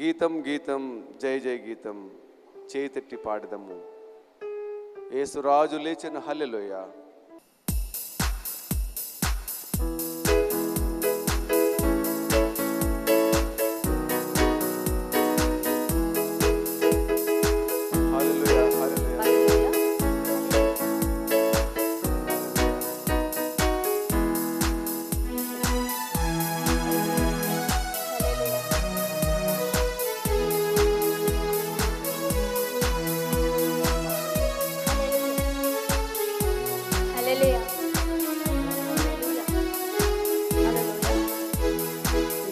గీతం గీతం జయ జయ గీతం చేతట్టి పాడదము. యేసురాజు లేచిన హల్లెలూయా.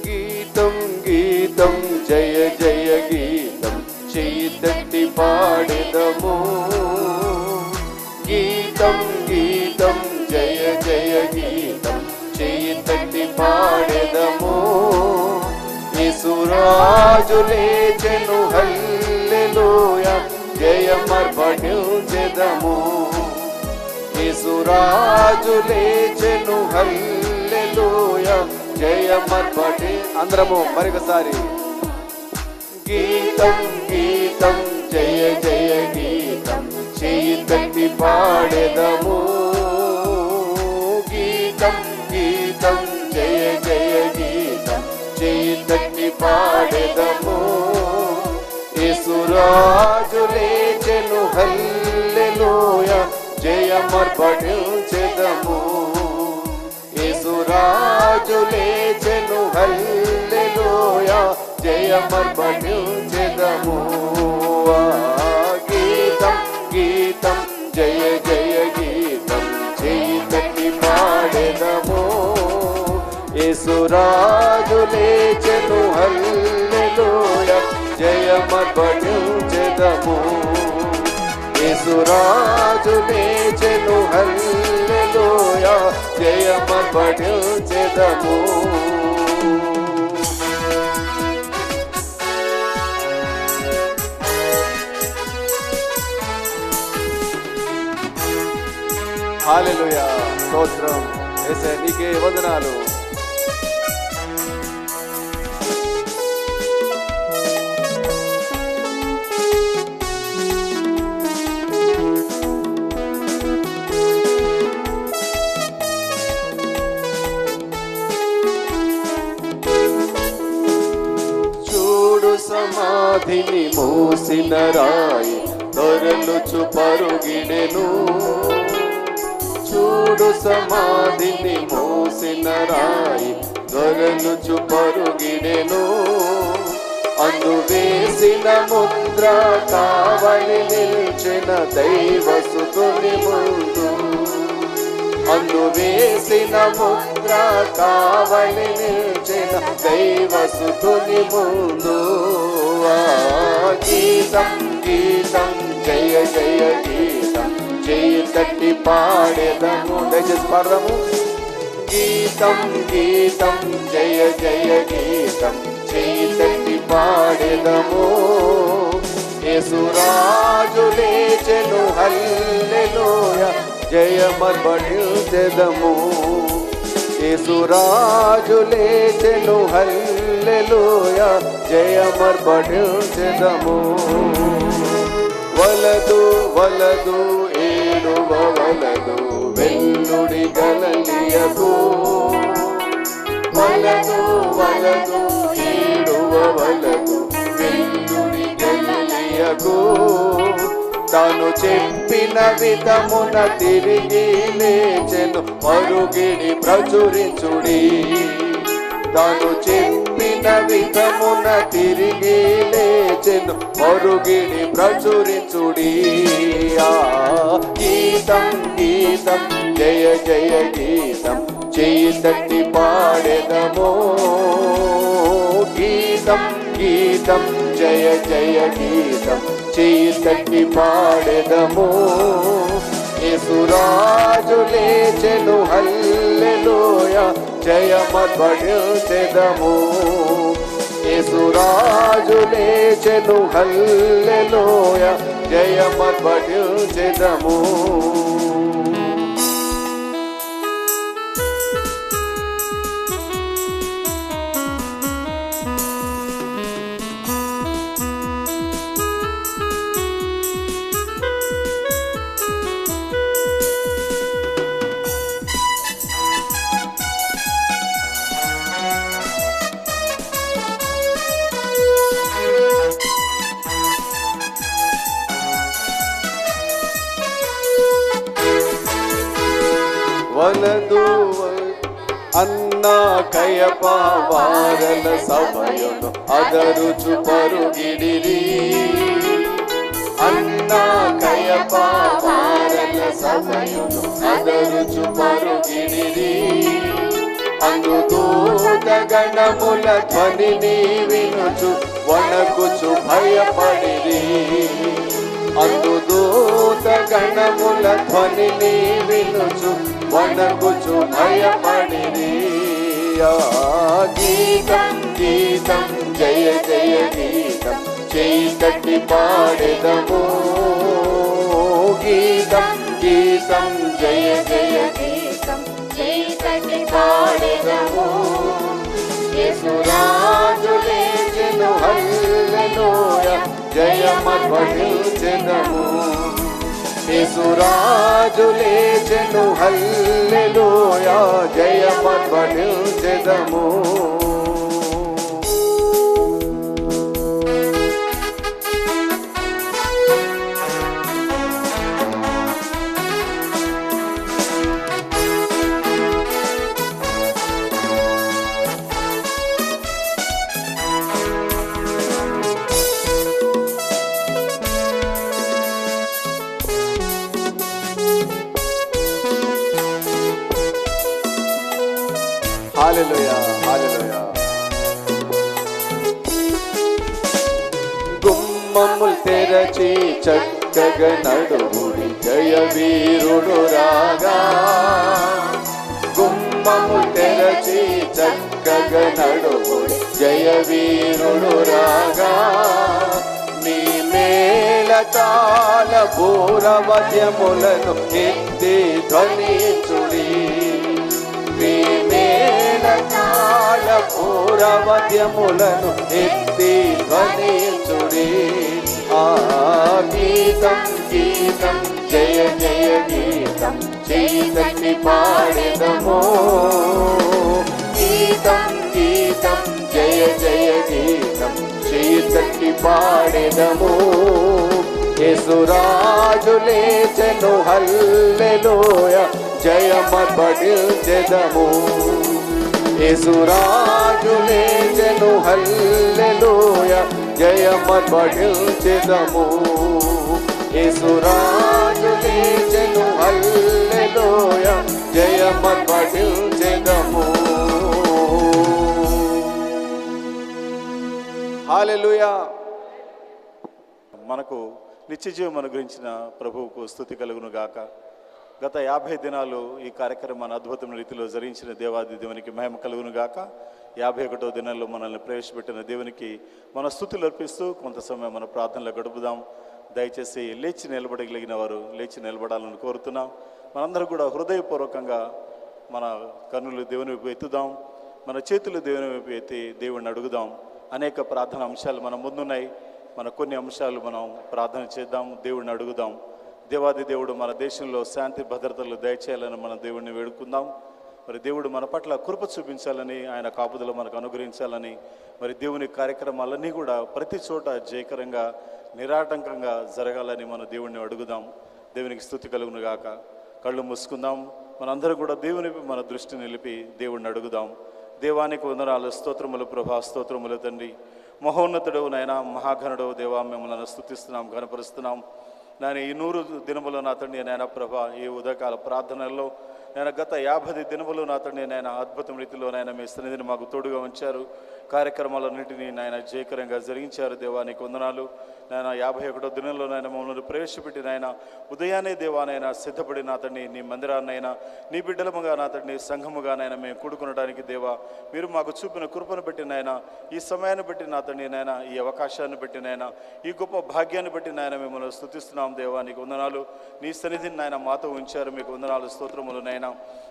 గీతం గీతం జయ జయ గీతం చేతట్టి పాడెదము. గీతం గీతం జయ జయ గీతం చేతట్టి పాడెదము. యేసురాజు లేచెను హల్లెలూయా జయమర్పణించెదము. యేసురాజు లేచెను హల్లెలూయా జయమర్పణి. అందరము మరొకసారి గీతం గీతం జయ జయ గీతం చేతట్టి పాడెదము. గీతం గీతం జయ జయ గీతం చేతట్టి పాడెదము. యేసురాజు లేచెను హల్లెలూయా జయమర్పణించెదము. యేసురాజు లేచెను హల్లెలూయా జయమర్పణించెదము. గీతం గీతం జయ జయ గీతం చేతట్టి పాడెదము. యేసురాజు లేచెను హల్లెలూయా జయమర్పణించెదము. యేసురాజు లేచెను హల్లెలూయా జయమర్పణించెదము. హల్లెలూయా. స్తోత్రం యేసయ్యా, నీకే వందనాలు. సమాధిని మూసిన రాయి దొరలుచు పరుగిడెను. చూడు సమాధిని మూసిన రాయి దొరలుచు పరుగిడెను. అందు వేసిన ముద్ర కావలి నిల్చిన దైవసుతుని ముందు. అందు వేసిన ముద్ర కావలి నిల్చిన దైవసుతుని ముందు. గీతం గీతం జయ జయ గీతం చేతట్టి పాడెదము. దయచేసి పాడదాము. గీతం గీతం జయ జయ గీతం చేతట్టి పాడెదము. యేసురాజు లేచెను హల్లెలూయా జయమర్పణించెదము. యేసురాజు లేచెను హల్లెలూయా జయమర్పణించెదము. వలదు వలదు ఏడువ వలదు వెల్లుడి గలిలయకు. వలదు వలదు ఏడువ వలదు వెల్లుడి గలిలయకు. తాను చెప్పిన విధమున తిరిగి లేచెను పరుగిడి ప్రచురించుడి. తాను చెప్పిన విధమున తిరిగి లేచెను పరుగిడి ప్రచురించుడి. గీతం గీతం జయ జయ గీతం చేతట్టి పాడెదము. గీతం గీతం జయ జయ గీతం చేతట్టి పాడెదము. యేసురాజు లేచెను హల్లెలూయా జయమర్పణించెదము. యేసురాజు లేచెను హల్లెలూయా జయమర్పణించెదము. ಅನ್ನ ಕಯಪ ವಾರಲ ಸಭೆಯನ್ನು ಅದರುಚು ಪರುಗಿಡಿರಿ ಅನ್ನ ಕಯಪ ವಾರಲ ಸಭೆಯನ್ನು ಅದರುಚು ಪರುಗಿಡಿರಿ ಅಂದು ದೂತ ಗಣముల ధ్వనిని వినుచు వణకుచు భయపడిరి అందు దూత గణముల ధ్వనిని వినుచు వణకుచు భయపడిరి గీతం గీతం జయ జయ గీతం చేయి తట్టి పాడెదము గీతం గీతం జయ జయ గీతం చేయి తట్టి పాడెదము యేసురాజు లేచెను హల్లెలూయా జయమధ్వనించెదము యేసురాజు లేచెను హల్లెలూయా జయమధ్వనించెదము హల్లెలూయా హల్లెలూయా గుమ్మములు తెరచి చక్కగా నడువుడి జయ వీరుడు రాగా గుమ్మములు తెరచి చక్కగా నడువుడి జయ వీరుడు రాగా నీ మేళతాళ భూరవద్యములను ఎత్తి ధ్వనించుడి నీ మేళతాళ భూరవద్యములను ఎత్తి ధ్వనించుడి గీతం గీతం జయ జయ గీతం చేయి తట్టి పాడెదము గీతం గీతం జయ జయ గీతం చేయి తట్టి పాడెదము యేసురాజు లేచెను హల్లెలూయా జయమధ్వనించెదము యేసురాజు లేచెను హల్లెలూయా జయమధ్వనించెదము యేసురాజు లేచెను హల్లెలూయా జయమధ్వనించెదము హల్లెలూయా. మనకు నిత్యజీవం అనుగ్రహించిన ప్రభువుకు స్తుతి కలుగును గాక. గత 50 దినాలు ఈ కార్యక్రమాన్ని అద్భుతమైన రీతిలో జరిగించిన దేవాది దేవునికి మహిమ కలుగును గాక. 51వ దినంలో మనల్ని ప్రవేశపెట్టిన దేవునికి మన స్తుతులు అర్పిస్తూ కొంత సమయం మన ప్రార్థనలో గడుపుదాం. దయచేసి లేచి నిలబడగలిగిన వారు లేచి నిలబడాలని కోరుతున్నాం. మనందరూ కూడా హృదయపూర్వకంగా మన కన్నులు దేవుని వైపు ఎత్తుదాం, మన చేతులు దేవుని వైపు ఎత్తి దేవుడిని అడుగుదాం. అనేక ప్రార్థన అంశాలు మన ముందున్నాయి. మన కొన్ని అంశాలు మనం ప్రార్థన చేద్దాం, దేవుడిని అడుగుదాం. దేవాది దేవుడు మన దేశంలో శాంతి భద్రతలు దయచేయాలని మన దేవుడిని వేడుకుందాం. మరి దేవుడు మన పట్ల కృప చూపించాలని, ఆయన కాపుదల మనకు అనుగ్రహించాలని, మరి దేవుని కార్యక్రమాలన్నీ కూడా ప్రతి చోట జయకరంగా నిరాటంకంగా జరగాలని మన దేవుడిని అడుగుదాం. దేవునికి స్తుతి కలుగును గాక. కళ్ళు మూసుకుందాం. మనందరూ కూడా దేవుని మన దృష్టి నిలిపి దేవుడిని అడుగుదాం. దేవానికి వందనాలు, స్తోత్రములు ప్రభా, స్తోత్రములు తండ్రి. మహోన్నతుడు నాయన, మహాఘనుడు దేవా, మిమ్మల్ని స్తుతిస్తున్నాం, ఘనపరుస్తున్నాం. నేను ఈ 100 దినములు నా తండ్రి నాయన ప్రభా, ఈ ఉదయకాల ప్రార్థనల్లో నేను గత 50 దినములు నా తండ్రి నాయన అద్భుతం రీతిలో నాయన మీ సన్నిధిని మాకు తోడుగా ఉంచారు. కార్యక్రమాలన్నింటినీ నాయన జయకరంగా జరిగించారు. దేవానికి వందనాలు. నాయన 51వ దినంలో నాయన మమ్మల్ని ప్రవేశపెట్టి నాయన ఉదయాన్నే దేవానైనా సిద్ధపడి నా తండ్రి నీ మందిరాన్నైనా నీ బిడ్డలముగా నా తండ్రి సంఘముగా నాయన మేము కూడుకునడానికి దేవా మీరు మాకు చూపిన కృపను బట్టి నాయన, ఈ సమయాన్ని బట్టి నా తండ్రి నాయన, ఈ అవకాశాన్ని బట్టి నాయన, ఈ గొప్ప భాగ్యాన్ని బట్టి నాయన మిమ్మల్ని స్తుతిస్తున్నాం. దేవానికి వందనాలు. నీ సన్నిధిని నాయన మాతో ఉంచారు, మీకు వందనాలు, స్తోత్రములు నాయన.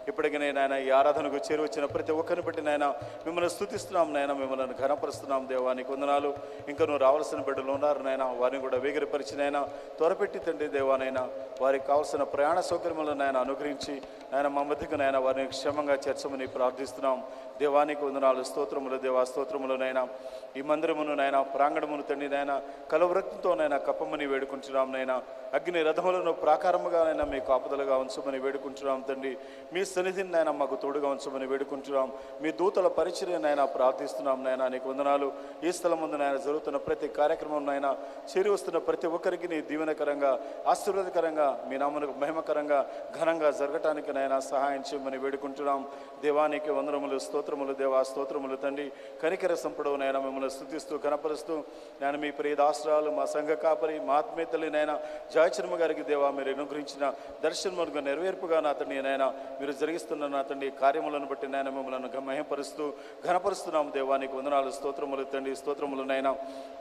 ఇప్పటికీ నాయన ఈ ఆరాధనకు చేరువచ్చిన ప్రతి ఒక్కరిని బట్టి నాయన మిమ్మల్ని స్తుతిస్తున్నాం నాయన, మిమ్మల్ని ఘనపరుస్తున్నాం. దేవానికి వందనాలు. ఇంకా నువ్వు రావాల్సిన బిడ్డలు ఉన్నారు నాయన, వారిని కూడా వేగిరపరిచి నాయన త్వరపెట్టి తండ్రి దేవానైనా వారికి కావాల్సిన ప్రయాణ సౌకర్యములను నాయన అనుగ్రహించి నాయన మా మధ్యకు నాయన వారిని క్షేమంగా చేర్చమని ప్రార్థిస్తున్నాం. దేవానికి వందనాలు, స్తోత్రములు దేవా, స్తోత్రములు నైనా. ఈ మందిరమును నైనా, ప్రాంగణమును తండ్రి నైనా కలవరక్తితో నైనా కప్పమని వేడుకుంటున్నాం నైనా. అగ్ని రథములను ప్రాకారముగా నైనా మీ కాపుదలుగా ఉంచమని వేడుకుంటున్నాం తండ్రి. మీ సన్నిధిని నైనా మాకు తోడుగా ఉంచమని వేడుకుంటున్నాం. మీ దూతల పరిచర్యనైనా ప్రార్థిస్తున్నాం నైనా. నీకు వందనాలు. ఈ స్థలం ముందు నాయన జరుగుతున్న ప్రతి కార్యక్రమం నైనా, చేరి వస్తున్న ప్రతి ఒక్కరికి నీ దీవెనకరంగా, ఆశీర్వాదకరంగా, మీ నామమునకు మహిమకరంగా, ఘనంగా జరగటానికి నైనా సహాయం చేయమని వేడుకుంటున్నాం. దేవానికి వందనములు, స్తోత్రములు దేవా, స్తోత్రములు తండ్రి. కనికర సంపడవు నైనా మిమ్మల్ని స్తుతిస్తూ కనపరుస్తూ నేను మీ ప్రియదాశ్రాలు, మా సంఘ కాపరి, మా ఆత్మీయతల్లి నైనా జాయచర్మ గారికి దేవా మీరు అనుగ్రహించిన దర్శనముగా నెరవేర్పుగా నా తండ్రి నైనా మీరు జరిగిస్తున్న నా తండ్రి కార్యములను బట్టి నైనా మిమ్మల్ని మహిమపరుస్తూ ఘనపరుస్తున్నాము. దేవానికి వందనాలు, స్తోత్రములు తండ్రి, స్తోత్రములు నైనా.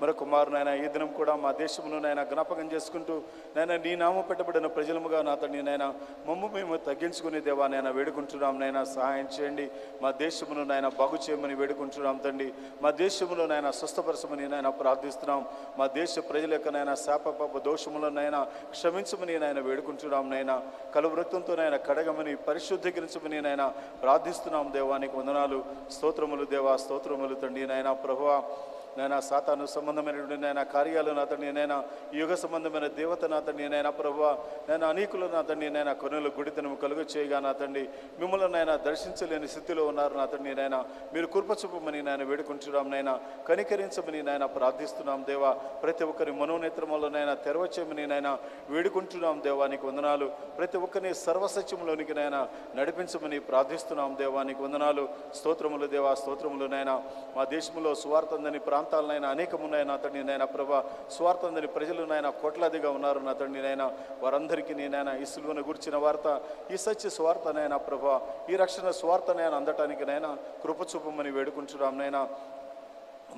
మరో కుమారునైనా ఈ దినం కూడా మా దేశమును నైనా జ్ఞాపకం చేసుకుంటూ నైనా నీ నామం పెట్టబడిన ప్రజలముగా నా తండ్రి నైనా మమ్ము మేము తగ్గించుకునే దేవా నైనా వేడుకుంటున్నాం నైనా. సహాయం చేయండి. మా దేశమును నైనా బాగు చేయమని వేడుకుంటున్నాం తండ్రి. మా దేశములో నైనా స్వస్థపరచమని నైనా ప్రార్థిస్తున్నాం. మా దేశ ప్రజల యొక్క నైనా శాప పాప దోషములనైనా క్షమించమని నాయన వేడుకుంటున్నాం నైనా. కలువ రక్తంతో నైనా కడగమని పరిశుద్ధీకరించమని నైనా ప్రార్థిస్తున్నాం. దేవానికి వందనాలు, స్తోత్రములు దేవా, స్తోత్రములు తండ్రి నైనా. ప్రభువా నైనా సాతాను సంబంధమైనటువంటి నైనా కార్యాలు నా తండ్రి నైనా, యుగ సంబంధమైన దేవత నా తండ్రి నైనా. ప్రభువా నేను అనేకులు నా తండ్రి నైనా కొనులు గుడితనము కలుగు చేయగా నా తండ్రి మిమ్మల్ని నైనా దర్శించలేని స్థితిలో ఉన్నారు నా తండ్రి నైనా. మీరు కృపచూపమని నాయన వేడుకుంటున్నాం నైనా. కనికరించమని నాయన ప్రార్థిస్తున్నాం దేవా. ప్రతి ఒక్కరి మనోనేత్రములనైనా తెరవచ్చేమని నాయన వేడుకుంటున్నాం. దేవానికి వందనాలు. ప్రతి ఒక్కరిని సర్వసత్యములోనికి నైనా నడిపించమని ప్రార్థిస్తున్నాం. దేవానికి వందనాలు, స్తోత్రములు దేవా, స్తోత్రములు నైనా. మా దేశంలో స్వార్థందని ప్రాంతాలనైనా అనేకమున్నాయి నా తండ్రి నైనా. ప్రభా స్వార్థందని ప్రజలు నైనా కోట్లాదిగా ఉన్నారు నా తండ్రి నైనా. వారందరికీ నేనైనా ఈ సిలువను గురించిన వార్త, ఈ సత్య స్వార్థనైనా ప్రభా, ఈ రక్షణ స్వార్థనైనా అందటానికి నైనా కృపచూపమని వేడుకుంటున్నాం నైనా.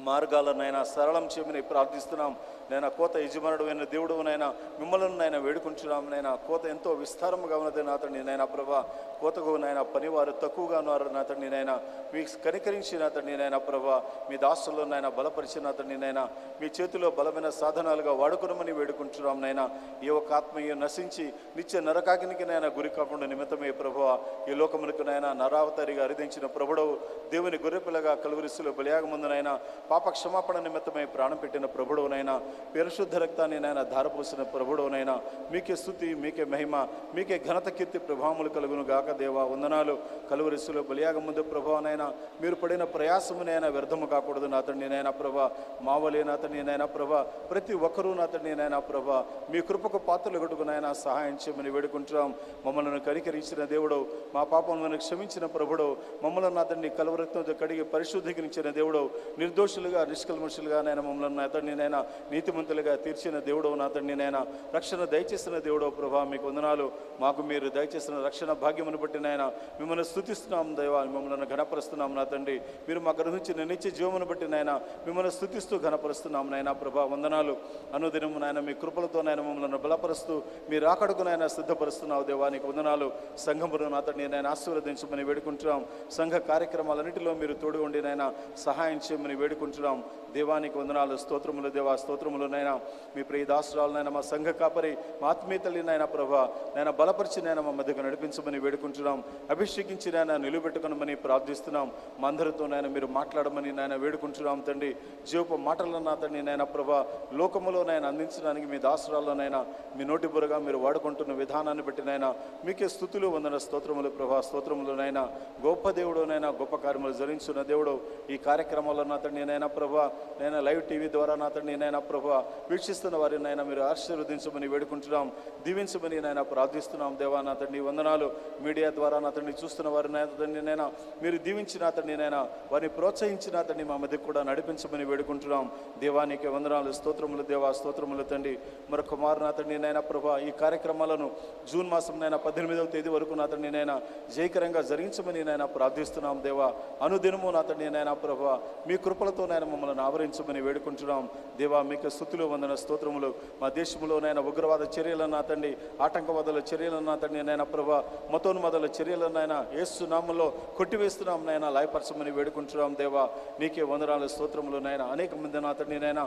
మార్గాలనైనా సరళం చేయమని ప్రార్థిస్తున్నాం నైనా. కోత యజమానుడు అయిన దేవుడు నైనా మిమ్మల్ని నైనా వేడుకుంటున్నాం నైనా. కోత ఎంతో విస్తారముగా ఉన్నది నా తండ్రి నైనా. ప్రభా కోతకు నైనా పనివారు తక్కువగా ఉన్నారు నా తండ్రి నైనా. మీ కనికరించి నా తండ్రి నైనా. ప్రభా మీ దాసుల్లో నైనా బలపరిచి నా తండ్రి నైనా మీ చేతిలో బలమైన సాధనాలుగా వాడుకునమని వేడుకుంటున్నాం నైనా. ఏ ఒక్క ఆత్మీయ నశించి నిత్య నరకాగ్నికి నైనా గురి కాకుండా నిమిత్తమే ప్రభువా ఈ లోకములకు నైనా నరావతారిగా అరిదించిన ప్రభుడవు, దేవుని గొర్రెపిల్లగా కలువరిస్తులో బలియాగ ముందునైనా పాప క్షమాపణ నిమిత్తమై ప్రాణం పెట్టిన ప్రభుడవునైనా, పరిశుద్ధ రక్తాన్ని నైనా ధారపోసిన ప్రభుడవునైనా. మీకే స్తుతి, మీకే మహిమ, మీకే ఘనత, కీర్తి, ప్రభావములు కలుగును గాక దేవా. వందనాలు. కలువరిస్తులో బలియాగ ముందు ప్రభువనైనా మీరు పడిన ప్రయాసమునైనా వ్యర్థము కాకూడదు నా తండ్రి నైనా. ప్రభా మావలే నా తండ్రి నైనా. ప్రభా ప్రతి ఒక్కరూ నా తండ్రి నైనా. ప్రభా మీ కృపకు పాత్రలుగుటకు నైనా సహాయం చేయమని వేడుకుంటున్నాం. మమ్మల్ని కనికరించిన దేవుడు, మా పాపములను క్షమించిన ప్రభుడు, మమ్మల్ని నా తండ్రి కలువ రక్తంతో కడిగి పరిశుద్ధీకరించిన దేవుడు, నిర్దోషులుగా నిష్కల్మషులుగా నైనా మమ్మల్ని నా తండ్రి నైనా నీతిమంతులుగా తీర్చిన దేవుడు నా తండ్రి నైనా. రక్షణ దయచేసిన దేవుడు ప్రభా మీకు వందనాలు. మాకు మీరు దయచేసిన రక్షణ భాగ్యమును బట్టి నైనా మిమ్మల్ని స్తుతిస్తున్నాం దేవా. మిమ్మల్ని ఘనపరుస్తున్నాం నా తండ్రి. మీరు మా గ్రహించిన నిత్య జీవమును బట్టి నైనా మిమ్మల్ని స్తుతిస్తూ ఘనపరుస్తున్నాం నైనా. ప్రభా వందనాలు. అనుదినము నాయన మీ కృపలతో నైనా మమ్మల్ని బలపరుస్తూ మీ రాకడకు నైనా సిద్ధపరుస్తున్నావు దేవానికి వందనాలు. సంఘమును నా తండ్రి నైనా ఆశీర్వదించమని వేడుకుంటున్నాం. సంఘ కార్యక్రమాలన్నింటిలో మీరు తోడు ఉండి నైనా సహాయం చేయమని వేడుకుంటున్నాం. దేవానికి వందనాలు, స్తోత్రములు దేవా, స్తోత్రములు నైనా. మీ ప్రియదాసురాలనైనా మా సంఘ కాపరి, మా ఆత్మీయతల్లి నైనా ప్రభా నైనా బలపరిచి నైనా మా మధ్యకు నడిపించమని వేడుకుంటున్నాం. అభిషేకించి నైనా నిలువబెట్టుకునమని ప్రార్థిస్తున్నాం. మా అందరితో నైనా మీరు మాట్లాడమని నైనా వేడుకుంటున్నాం తండ్రి. జీవపు మాటలను నా తండ్రి నైనా ప్రభా లోకములో నైనా అందించడానికి మీ దాసురాల్లోనైనా మీ నోటి బురగా మీరు వాడుకుంటున్న విధానాన్ని బట్టి నైనా మీకే స్తుతులు, వందన, స్తోత్రములు ప్రభా, స్తోత్రములు నైనా. గొప్ప దేవుడు నైనా, గొప్ప కార్యములు జరిగించున్న దేవుడు. ఈ కార్యక్రమాల్లో నా తండ్రి నైనా ప్రభా నైనా లైవ్ టీవీ ద్వారా నా తండ్రి నైనా ప్రభా వీక్షిస్తున్న వారిని నైనా మీరు ఆశీర్వదించమని వేడుకుంటున్నాం. దీవించమని నైనా ప్రార్థిస్తున్నాం దేవా నా తండ్రి వందనాలు. మీడియా ద్వారా నా తండ్రి చూస్తున్న వారిని నా తండ్రి నైనా మీరు దీవించి నా తండ్రి నైనా వారిని ప్రోత్సహించి నా తండ్రి మా మధ్య కూడా నడిపించమని వేడుకుంటున్నాం. దేవానికి వందనాలు, స్తోత్రములు దేవా, స్తోత్రములు తండ్రి. మరొక కుమారు నా తండ్రి నైనా ప్రభా ఈ కార్యక్రమాలను జూన్ మాసం నైనా 18వ తేదీ వరకు నా తండ్రి నైనా జయకరంగా జరిగించమని నైనా ప్రార్థిస్తున్నాం దేవా. అనుదినము నా తండ్రి నైనా ప్రభా మీ కృపలతో నాయన మమ్మల్ని ఆవరించమని వేడుకుంటున్నాం. దేవా మీకు స్తుతులు వందన స్తోత్రములు. మా దేశంలో నాయన ఉగ్రవాద చర్యలను నా తండ్రి, ఆటంకవాదుల చర్యలను నా తండ్రి నాయన ప్రభా, మతోన్మాదుల చర్యలను నాయన యేసు నామంలో కొట్టివేస్తున్నాం నాయన, లాయపరచమని వేడుకుంటున్నాం. దేవా నీకే వందనాలు స్తోత్రములు నాయన. అనేక మంది నా తండ్రి నాయన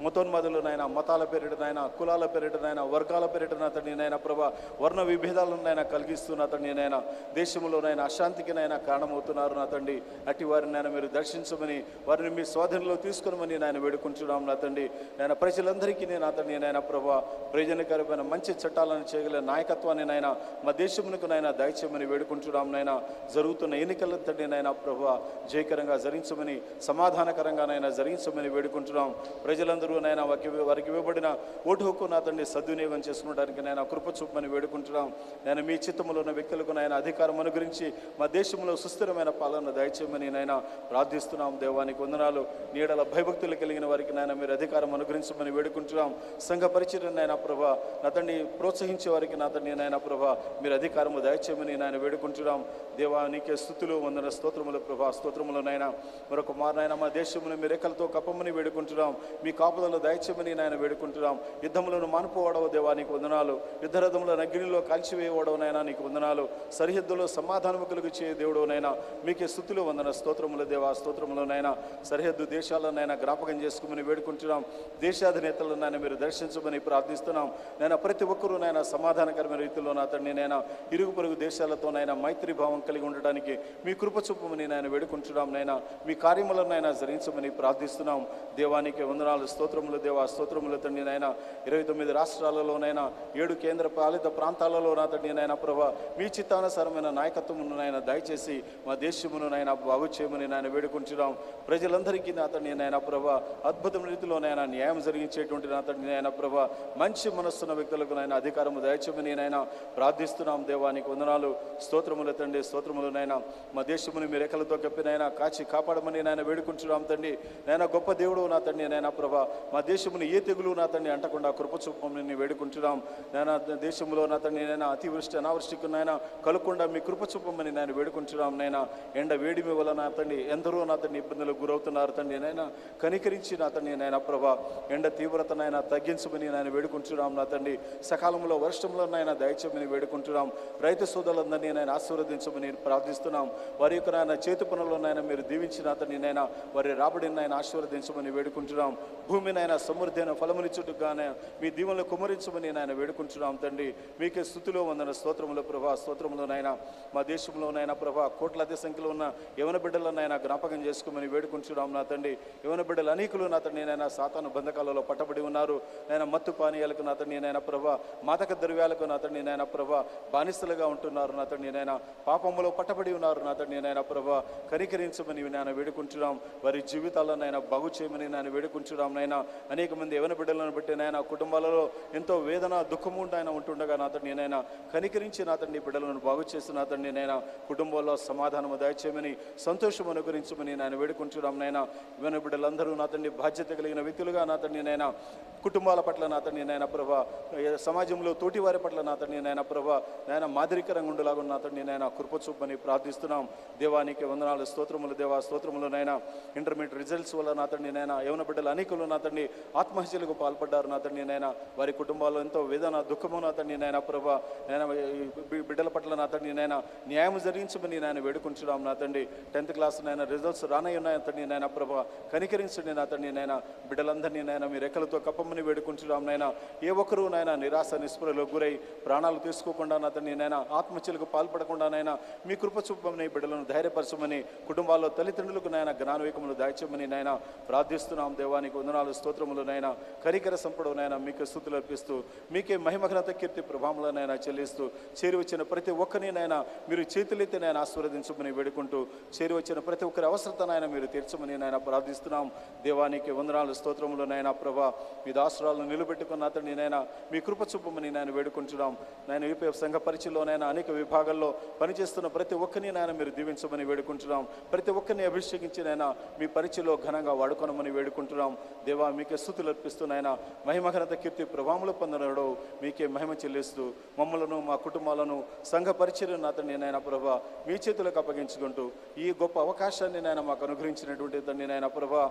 మతోన్మాదులు నాయన, మతాల పేరిట నాయన, కులాల పేరిట నాయన, వర్గాల పేరిట నా తండ్రి నాయన ప్రభా, వర్ణ విభేదాలను నాయన కలిగిస్తూ నా తండ్రి నాయన దేశంలో నాయన అశాంతికి నాయన కారణమవుతున్నారు నా తండ్రి. అట్టి వారిని నాయన మీరు దర్శించమని, వారిని మీ స్వాధీనంలో తీసుకునమని నాయన వేడుకుంటున్నాం నా తండ్రి. నాయన ప్రజలందరికీ నేను నా తండ్రి నాయన ప్రభా, ప్రయోజనకరమైన మంచి చట్టాలను చేయగల నాయకత్వాన్ని నాయన మా దేశమునకు నాయన దయచేయమని వేడుకుంటున్నాం నాయన. జరుగుతున్న ఎన్నికల తండ్రి నాయన ప్రభా జయకరంగా జరిగించమని, సమాధానకరంగా నాయన జరిగించమని వేడుకుంటున్నాం. ప్రజలందరూ నాయన వారికి ఇవ్వబడిన ఓటు హక్కు నా తండ్రి సద్వినియోగం చేసుకోవడానికి నాయన కృప చూపమని వేడుకుంటున్నాం. నేను మీ చిత్తములో ఉన్న వ్యక్తులకు నాయన అధికారం అనుగురించి మా దేశంలో సుస్థిరమైన పాలన దయచేయమని నాయన ప్రార్థిస్తున్నాం. దేవానికి వందనాలు. నీడల భయభక్తులు కలిగిన వారికి నాయన మీరు అధికారం అనుగ్రహించమని వేడుకుంటున్నాం. సంఘ పరిచయం నాయన ప్రభా నా తండ్రి ప్రోత్సహించే వారికి నా తండ్రి నాయన ప్రభా మీరు అధికారము దయచేయమని నాయన వేడుకుంటున్నాం. దేవా నీకే స్తుతులు వందన స్తోత్రములు ప్రభా, స్తోత్రములు నాయన. మరొక నాయన మా దేశమును మీ రెక్కలతో కప్పమని వేడుకుంటున్నాం. మీ కాపుదలు దయచేయమని నాయన వేడుకుంటున్నాం. యుద్ధములను మానుపోవడవు దేవా నీకు వందనాలు. యుద్ధరథముల అగ్నిలో కాల్చివేయవడవు నాయన నీకు వందనాలు. సరిహద్దులో సమాధానము కలుగు చేయ దేవుడు నైనా మీకే స్తుతులు వందన స్తోత్రములు దేవా, స్తోత్రములు నైనా. సరిహద్దు దేశాలనైనా జ్ఞాపకం చేసుకోమని వేడుకుంటున్నాం. దేశాధినేతలను నాయన మీరు దర్శించమని ప్రార్థిస్తున్నాం. నేను ప్రతి ఒక్కరూ నాయన సమాధానకరమైన రీతిలో నా తండ్రి నైనా ఇరుగు పొరుగు దేశాలతోనైనా మైత్రి భావం కలిగి ఉండడానికి మీ కృప చూపమని నేను వేడుకుంటున్నాం నైనా. మీ కార్యములనైనా జరిగించమని ప్రార్థిస్తున్నాం. దేవానికి వందనాలు స్తోత్రములు దేవా, స్తోత్రములు తండ్రి నైనా. 29 రాష్ట్రాలలోనైనా 7 కేంద్ర పాలిత ప్రాంతాలలో నా తండ్రి నైనా ప్రభా మీ చిత్తానుసారమైన నాయకత్వమును నాయన దయచేసి మా దేశమును నాయన బాగు చేయమని నాయన వేడుకుంటున్నాం. ప్రజలందరికీ నా తండ్రి నాయన ప్రభా అద్భుతమైన రీతిలో నాయన న్యాయం జరిగించేటువంటి నా తండ్రి నాయన ప్రభా మంచి మనస్సున్న వ్యక్తులకు నాయన అధికారము దయచేయమని నాయన ప్రార్థిస్తున్నాం. దేవానికి వందనాలు స్తోత్రములు తండ్రి, స్తోత్రములు నాయన. మా దేశమును మీ రెక్కలతో కప్పి నాయన కాచి కాపాడమని నాయన వేడుకుంటున్నాం తండ్రి. నాయన గొప్ప దేవుడు నా తండ్రి నాయన ప్రభా మా దేశమును ఏ తెగులు నా తండ్రి అంటకుండా కృప చూపమని వేడుకుంటున్నాం. నాయన దేశంలో నా తండ్రి నాయన అతివృష్టి అనావృష్టికి నాయన కలగకుండా మీ కృప చూపమని నేను వేడుకుంటున్నాం నాయన. ఎండ వేడిమి వల్ల నా తండ్రి ఎందరో నా తండ్రి ఇబ్బందులకు గురవుతున్నారు తండ్రి నాయన. కనికరించి నా తండ్రి నాయన ప్రభా ఎండ తీవ్రత నాయన తగ్గించమని నేను వేడుకుంటున్నాం నా తండ్రి. సకాలంలో వర్షంలో నాయన దయచేయమని వేడుకుంటున్నాం. రైతు సోదరులందరినీ నేను ఆశీర్వదించమని ప్రార్థిస్తున్నాం. వారి యొక్క నాయన చేతి పనుల్లో నాయన మీరు దీవించిన తండ్రి నాయన వారి రాబడిని నాయన ఆశీర్వదించమని వేడుకుంటున్నాం. భూమి నాయన సమృద్ధి అయిన ఫలమునిచ్చుటగానే మీ దీవెనలు కుమరించమని నాయన వేడుకుంటున్నాం తండ్రి. మీకే స్తుతిలో వందన స్తోత్రములు ప్రభా, స్తోత్రములు నాయన. మా దేశంలో నాయన ప్రభా కోట్లాది సంఖ్యలో ఉన్న యవన బిడ్డలను నాయన జ్ఞాపకం చేసుకోమని వేడుకుంటున్నాం నా తండ్రి. యవన బిడ్డలు అనేకులు నా తండ్రి నాయన సాతాను బంధకాలలో పట్టబడి ఉన్నారు నాయన. మత్తు పానీయాలకు నా తండ్రి నాయన ప్రభా, మాదక ద్రవ్యాలకు నా తండ్రి నాయన ప్రభా బానిసలుగా ఉంటున్నారు నా తండ్రి నాయన. పాపములో పట్టబడి ఉన్నారు నా తండ్రి నాయన ప్రభా. కనికరించమని నాయన వేడుకుంటున్నాం. వారి జీవితాలను నాయన బాగు చేయమని నాయన వేడుకుంటున్నాం నాయన. అనేక మంది యవన బిడ్డలను బట్టి నాయన కుటుంబాలలో ఎంతో వేదన దుఃఖము నాయన ఉంటుండగా నా తండ్రి నాయన కనికరించి నా తండ్రి బిడ్డలను బాగు చేసి నా తండ్రి నాయన కుటుంబంలో సమాధానము దయచేయమని సంతోషం అనుగ్రహించమని నేను వేడుకుంటున్నాం నాయన. యవన బిడ్డలందరూ నా తండ్రి బాధ్యత కలిగిన వ్యక్తులుగా నా తండ్రి నాయన కుటుంబాల పట్ల నా తండ్రి నాయన ప్రభా, సమాజంలో తోటి వారి పట్ల నా తండ్రి నాయన ప్రభా నాయన మాదిరికరంగా ఉండేలాగా నా తండ్రి నాయన కృప చూపని ప్రార్థిస్తున్నాం. దేవానికి వందనాలు స్తోత్రములు దేవా, స్తోత్రములు నాయన. ఇంటర్మీడియట్ రిజల్ట్స్ వల్ల నా తండ్రి నాయన యవన బిడ్డలు అనేకులు నా తండ్రి ఆత్మహత్యలకు పాల్పడ్డారు నా తండ్రి నాయన. వారి కుటుంబాల్లో ఎంతో వేదన దుఃఖము నా తండ్రి నాయన ప్రభా నాయన బిడ్డల పట్ల నా తండ్రి నాయన న్యాయం జరిగించమని నేను వేడుకుంటున్నాం నా తండ్రి. 10th క్లాస్ నాయన రిజల్ట్స్ రానయ్య ఉన్నాయి తండ్రి నాయన ప్రభా కనికరించండి నా తండ్రి నాయన. బిడ్డలందరినీ నాయన మీ రెక్కలతో కప్పమని వేడుకుంటున్నాం నాయన. ఏ ఒక్కరూ నాయన నిరాశ నిస్పృహలో గురై ప్రాణాలు తీసుకోకుండా నా తండ్రి నాయన ఆత్మహత్యలకు పాల్పడకుండా నాయన మీ కృప చూపమని బిడ్డలను ధైర్యపరచమని కుటుంబాల్లో తల్లిదండ్రులకు నాయన జ్ఞానవేకములు దాయిచమని నాయన ప్రార్థిస్తున్నాం. దేవానికి వందనాలు స్తోత్రములు నాయన. కరికర సంపడు నాయన మీకే స్తుతులు అర్పిస్తూ మీకే మహిమఘనత కీర్తి ప్రభావములనైనా చెల్లిస్తూ చేరి వచ్చిన ప్రతి ఒక్కరిని నాయన మీరు చేతులెత్తి నాయన ఆశీర్వదించమని వేడుకుంటూ చేరి వచ్చిన ప్రతి ఒక్కరి అవసరత నాయన మీరు తీర్చమని నాయన ప్రార్థిస్తున్నాం. దేవానికి వందనాలు స్తోత్రములు నాయన ప్రభా మీ దాసురాలను నిలబెట్టుకున్న అతన్ని నాయన మీ కృప చూపమని నేను వేడుకుంటున్నాం. నేను యూపీఎఫ్ సంఘ పరిచయలోనైనా అనేక విభాగాల్లో పనిచేస్తున్న ప్రతి ఒక్కరిని నాయన మీరు దీవించమని వేడుకుంటున్నాం. ప్రతి ఒక్కరిని అభిషేకించి నాయన మీ పరిచయలో ఘనంగా వాడుకోనమని వేడుకుంటున్నాం. దేవా మీకే స్తుతులు అర్పిస్తూ నాయన మహిమఘనత కీర్తి ప్రభావములు పొందనడు మీకే మహిమ చెల్లిస్తూ మమ్మలను మా కుటుంబాలను సంఘ పరిచయం అతన్ని నాయన ప్రభా మీ చేతులకు అప్పగించుకుంటూ ఈ గొప్ప అవకాశాన్ని నాయన మాకు అనుగ్రహించినటువంటి తండ్రి నాయన ప్రభా,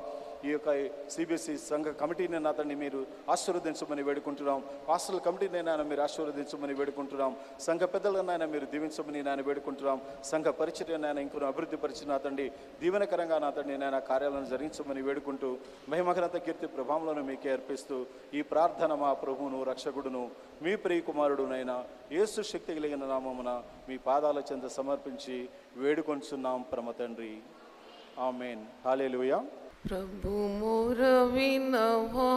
ఈ యొక్క సిబిఎస్ఈ సంఘ కమిటీని నా తండ్రి మీరు ఆశీర్వదించమని వేడుకుంటున్నాం. పాస్టర్ల కమిటీని నాయన మీరు ఆశీర్వదించమని వేడుకుంటున్నాం. సంఘ పెద్దలనైనా మీరు దీవించమని నాయన వేడుకుంటున్నాం. సంఘ పరిచర్య నాయన ఇంకొన అభివృద్ధి పరిచి నా తండ్రి దీవెనకరంగా నా తండ్రి నాయన కార్యాలను జరిగించమని వేడుకుంటూ మహిమఘనత కీర్తి ప్రభావంలో మీకే అర్పిస్తూ ఈ ప్రార్థన మా ప్రభువును రక్షకుడును మీ ప్రియ కుమారుడునైనా యేసు శక్తి కలిగిన నామమున మీ పాదాల చెంత సమర్పించి వేడుకొంచున్నాం పరమ తండ్రి. ఆమేన్. హల్లెలూయా. प्रभु मोर विनवा,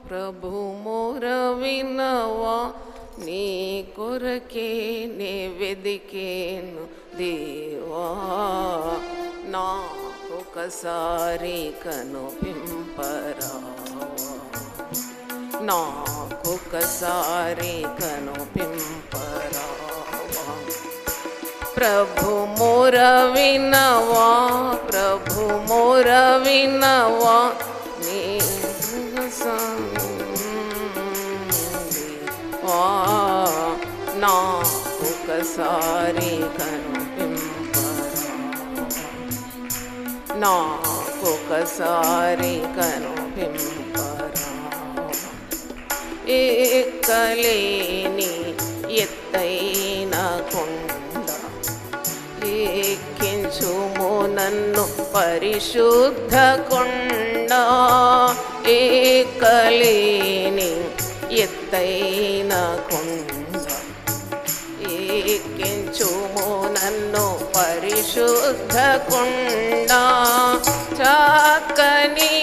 प्रभु मोर विनवा, नी कोरके ने वेदिकेनु देवा, नाको कसारी कनु पिंपरावा, नाको कसारी कनु पिंपरावा. प्रभु मोर विनवा, प्रभु मोर विनवा, नी संदेवा, नाको कसारी कनु पिंपरावा, नाको कसारी कनु पिंपरावा. एकलेनी ఎత్తైన కొండ ఎక్కించుము నన్ను పరిశుద్ధ కొండ, ఎక్కలేని ఎత్తైన కొండ ఎక్కించుము నన్ను పరిశుద్ధ కొండ. చక్కని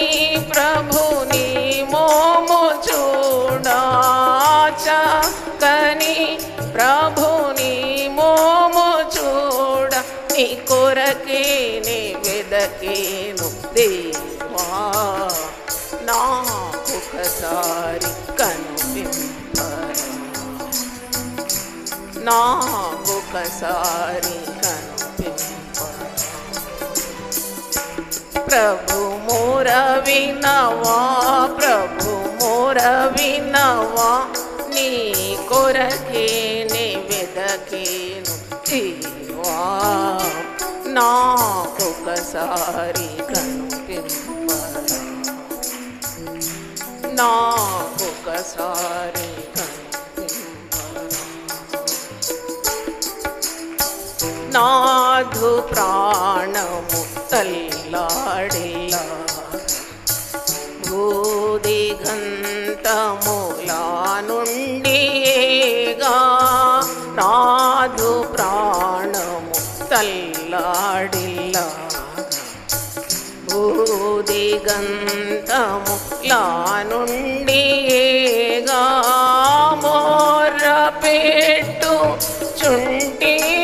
ప్రభుని మోము చూడా, చక్కని ప్రభుని మోము చూడ, నీ కొరకే నే వెదకేను దేవా, నాకొకసారి కనుపింపరా, నాకొకసారి కనుపింపరా. ప్రభు మోర వినవా, ప్రభు మోర వినవా, నీ కొరకే నే వెదకేను దేవా, నాకొకసారి కనుపింపరా, నాకొకసారి కనుపింపరా. నాధు ప్రాణము తల్లాడిలా, భూదిగంతములా నుండిగా, నాధు ప్రాణము తల్లాడిలా, భూదిగంతములా నుండిగా, మోర పెట్టు చుంటినికేగా,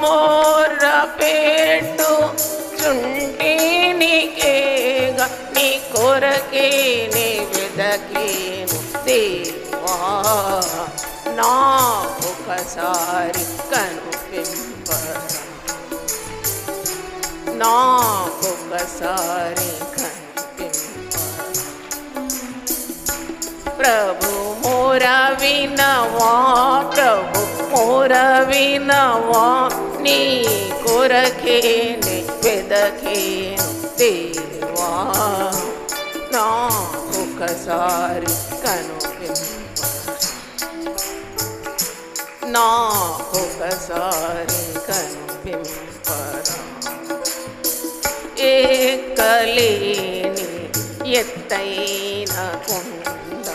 మోర పెట్టు చుంటినికేగా, నీ కొరకే నే వెదకేను దేవా, నాకొకసారి కనుపింపరా, నాకొకసారి కనుపింపరా. ప్రభు మోర వినవా, ప్రభు మోర వినవా, నీ కొరకే నే వెదకేను దేవా, నాకొకసారి కనుపింపరా, నాకొకసారి కనుపింపరా. ఎక్కలేని ఎత్తైన కొండ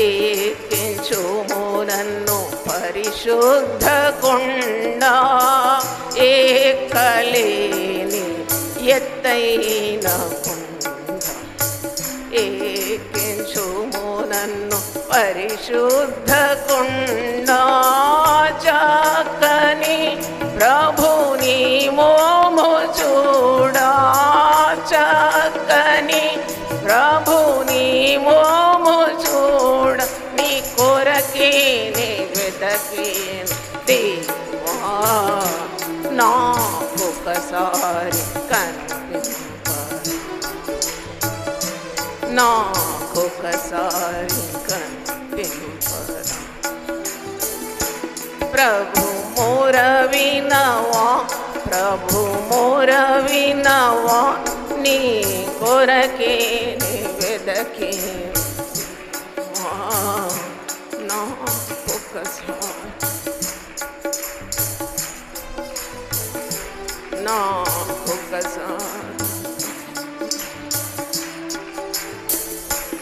ఎక్కించుము నన్ను పరిశుద్ధ కొండ, ఎక్కలేని ఎత్తైన కొండ ఎక్కించుము నన్ను పరిశుద్ధ కొండ. చక్కని ప్రభుని మోము చూడా, చక్కని ప్రభుని మోము చూడ, నీ కొరకే నే వెదకేను దేవా, నాకొకసారి కనుపింపరా, నాకొకసారి కనుపింపరా. ప్రభు మోర వినవా, ప్రభు మొర వినవా నీ కొరకే నే వెదకే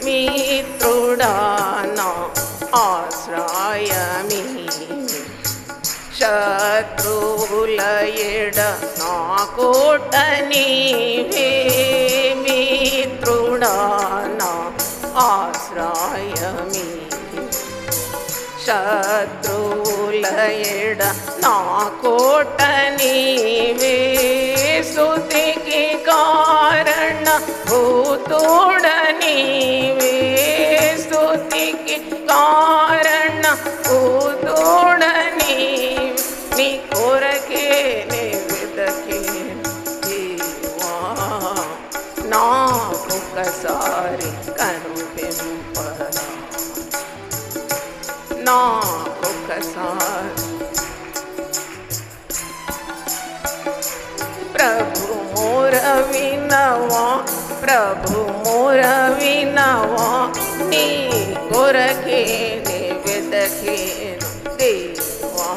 మిత్రుడా నా ఆశ్రయమీ శత్రువుల ఎడ నా కోట నీవే మిత్రుడా నా ఆశ్రయమీ శత్రువుల ఎడ నా కోట నీవే స్తుతికి కారణ భూతుడ నీవే స్తుతికి కారణ భూతుడ నీవే నీ కొరకే నే వెదకే దేవా నాకొకసారి కనుపింపరా నాకొకసారి ప్రభు మొర వినవా ప్రభు మొర వినవా నీ కొరకే నే వెదకేను దేవా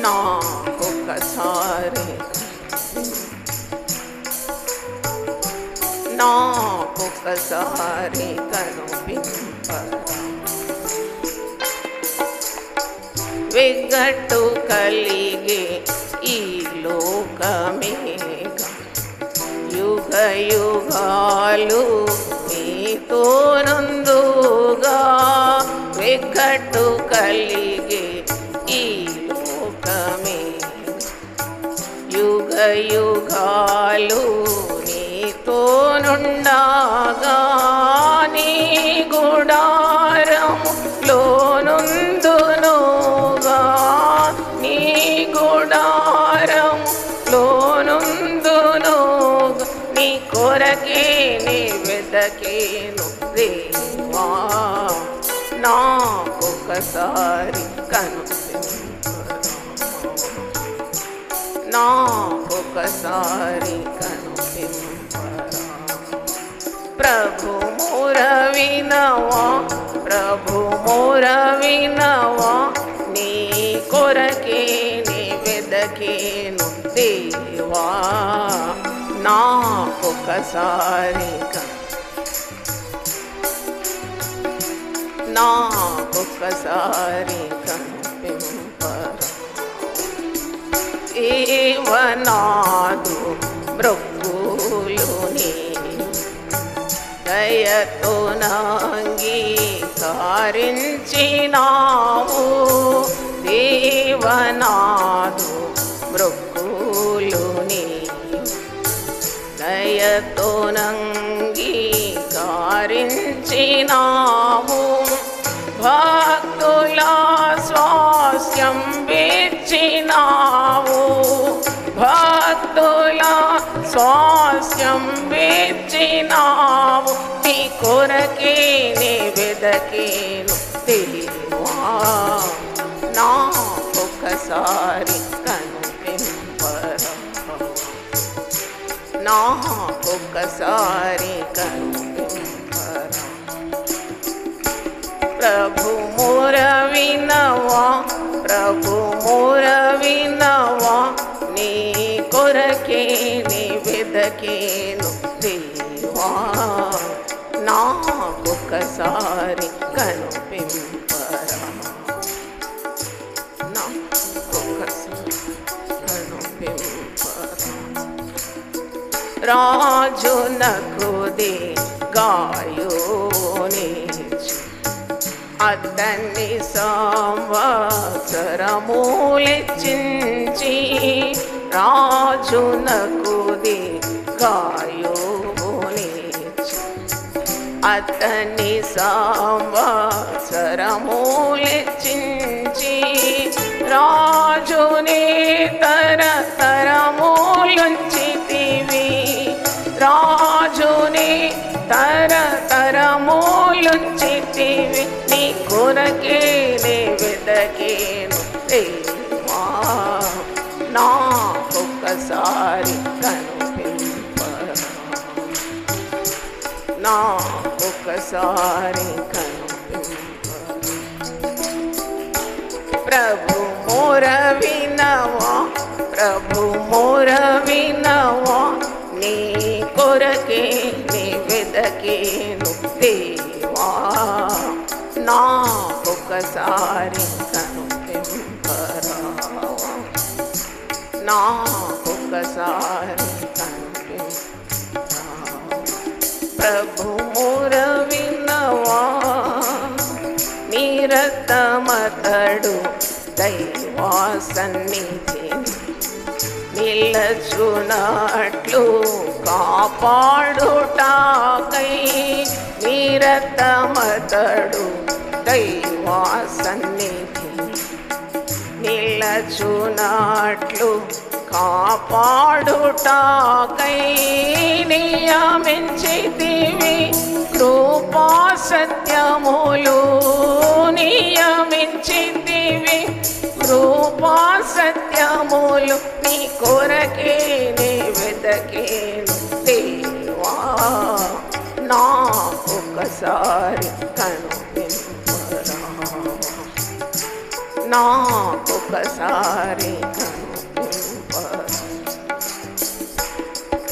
నాకొకసారి నాకొకసారి కనుపింపరా వెగట్టు కలిగే ఈ లోకమేగ యుగ యుగాలు నీతో నందుగా వెగట్టు కలిగే ఈ లోకమే యుగ యుగాలు నీతో నుండగా నీ గుడారము లోనుందునుగా నీ గుడారము లోనుందునుగా నీ కొరకే నీ వెదకేను దేవా నాకొకసారి కనుపింపరా నాకొకసారి కనుపింపరా ప్రభు మొర వినవా ప్రభు మొర వినవా నీ కొరకే నీ వెదకేను దేవా నాకొకసారి నాకొకసారి కనుపింపరా దేవనాదు మృక్కులు నీ దయతో అంగీకరించినావు దేవనాదు మృక్కులు నీ దయతో అంగీకరించినావు భక్తుల స్వాస్యం విచ్చినావు భక్తుల స్వాస్యం విచ్చినావు నీ కొరకే నీ వెదకేను దేవా నాకొకసారి కనుపింపరా నాకొకసారి కనుపింపరా ప్రభు మొర వినవా ప్రభు మొర వినవా నీ కొరకే నీ వెదకేను దేవా నాకొకసారి కనుపింపరా నాకొకసారి కనుపింపరా రాజునకు దే గాయోనిచ్చు అతన్ని సంవత్సరములిచ్చించి రాజునకు దే గాయోనిచ్చు అతన్ని సంవత్సరములిచ్చించి రాజుని తరతరములుంచితివి రాజుని తరతరములుంచితివి నీ కొరకే నీ వెదకేను దేవా నాకొకసారి నాకొకసారి కనుపింపరా, నాకొకసారి కనుపింపరా. ప్రభు మోర వినవా, ప్రభు మోర వినవా, నీ కొరకే నీ వెదకేను దేవా, నాకొకసారి కనుపింపరా, నాకొకసారి కనుపింపరా. ప్రభు మోర వినవా, నీ రక్తమతడు దైవా సన్నిధిని నిలచునట్లు కాపాడుటాకై, నీ రక్తమతడు దైవా సన్నిధిని నిలచునట్లు కాపాడుటాకై, నియమించితివి కృపా సత్యములు, నియమించితివి కృపా సత్యములు, నీ కొరకే నీ వెదకేను దేవా, నాకొకసారి కనుపింపరా, నాకొకసారి కనుపింపరా.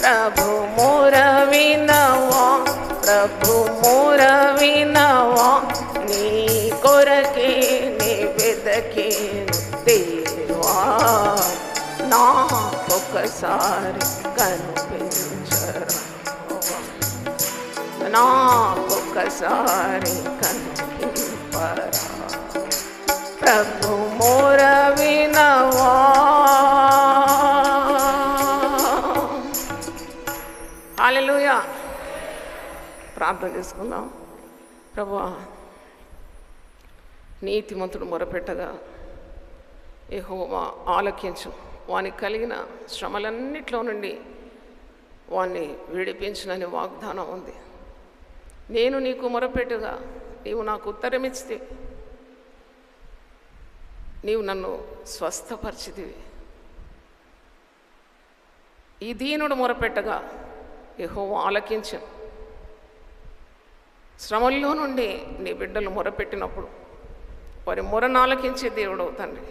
ప్రభు మోర వినవా, ప్రభు మోర వినవా, నీ కొరకే నీ వెదకేను దేవా, నాకొకసారి కనిపించరా, నాకొకసారి కనిపింపరా. ప్రభు మోర వినవా. హల్లెలూయా. ప్రార్థన చేసుకుందాం. ప్రభువా, నీతిమంతుడు మొరపెట్టగా యెహోవా ఆలకించు, వానికి కలిగిన శ్రమలన్నిట్లో నుండి వాణ్ణి విడిపించునని వాగ్దానం ఉంది. నేను నీకు మొరపెట్టగా నీవు నాకు ఉత్తరమిచ్చితే, నీవు నన్ను స్వస్థపరిచితివి. ఈ దీనుడు మొరపెట్టగా యెహోవా ఆలకించు. శ్రమల్లో నుండి నీ బిడ్డలు మొరపెట్టినప్పుడు వారి మొరను ఆలకించే దేవుడు తండ్రి,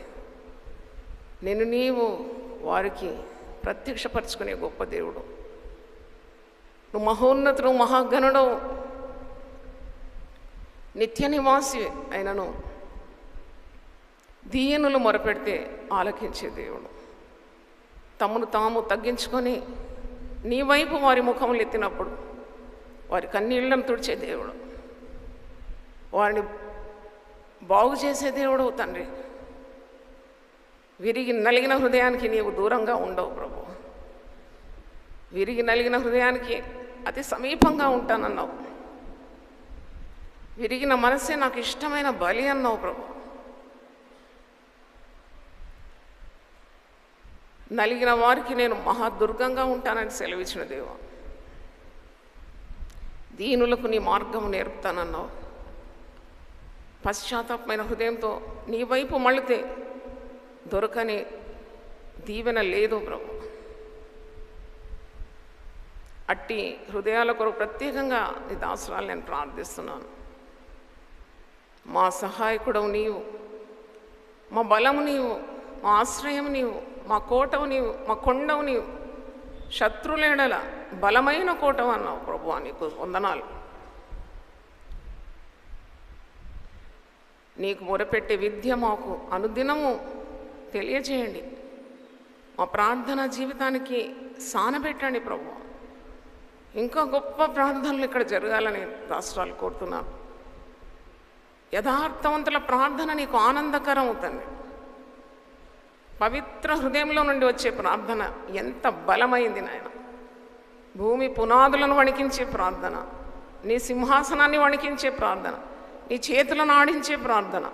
నీవు వారికి ప్రత్యక్షపరచుకునే గొప్ప దేవుడు. నువ్వు మహోన్నతుడు, మహాగణుడు, నిత్య నివాసి అయినను దీనులు మొరపెడితే ఆలకించే దేవుడు. తమను తాము తగ్గించుకొని నీ వైపు వారి ముఖములు ఎత్తినప్పుడు వారి కన్నీళ్లను తుడిచే దేవుడు, వారిని బాగు చేసే దేవుడు తండ్రి. విరిగి నలిగిన హృదయానికి నీవు దూరంగా ఉండవు ప్రభు. విరిగి నలిగిన హృదయానికి అతి సమీపంగా ఉంటానన్నావు. విరిగిన మనసే నాకు ఇష్టమైన బలి అన్నావు ప్రభు. నలిగిన వారికి నేను మహాదుర్గంగా ఉంటానని సెలవిచ్చిన దేవా. దీనులకు నీ మార్గము నేర్పుతానన్నావు. పశ్చాత్తాపమైన హృదయంతో నీ వైపు మళ్ళితే దొరకని దీవెన లేదు ప్రభు. అట్టి హృదయాల కొరకు ప్రత్యేకంగా నీ దాసురాలు నేను ప్రార్థిస్తున్నాను. మా సహాయకుడవు నీవు, మా బలము నీవు, మా ఆశ్రయం నీవు, మా కోటవు నీవు, మా కొండవు నీవు, శత్రులేడల బలమైన కోటవు అన్నావు ప్రభువా. నీకు వందనాలు. నీకు మొరపెట్టే విద్య మాకు అనుదినము తెలియజేయండి. మా ప్రార్థన జీవితానికి సానబెట్టండి ప్రభు. ఇంకా గొప్ప ప్రార్థనలు ఇక్కడ జరగాలని రాష్ట్రాలు కోరుతున్నాను. యథార్థవంతుల ప్రార్థన నీకు ఆనందకరం అవుతుంది. పవిత్ర హృదయంలో నుండి వచ్చే ప్రార్థన ఎంత బలమైంది నాయన. భూమి పునాదులను వణికించే ప్రార్థన, నీ సింహాసనాన్ని వణికించే ప్రార్థన, నీ చేతులను ఆడించే ప్రార్థన,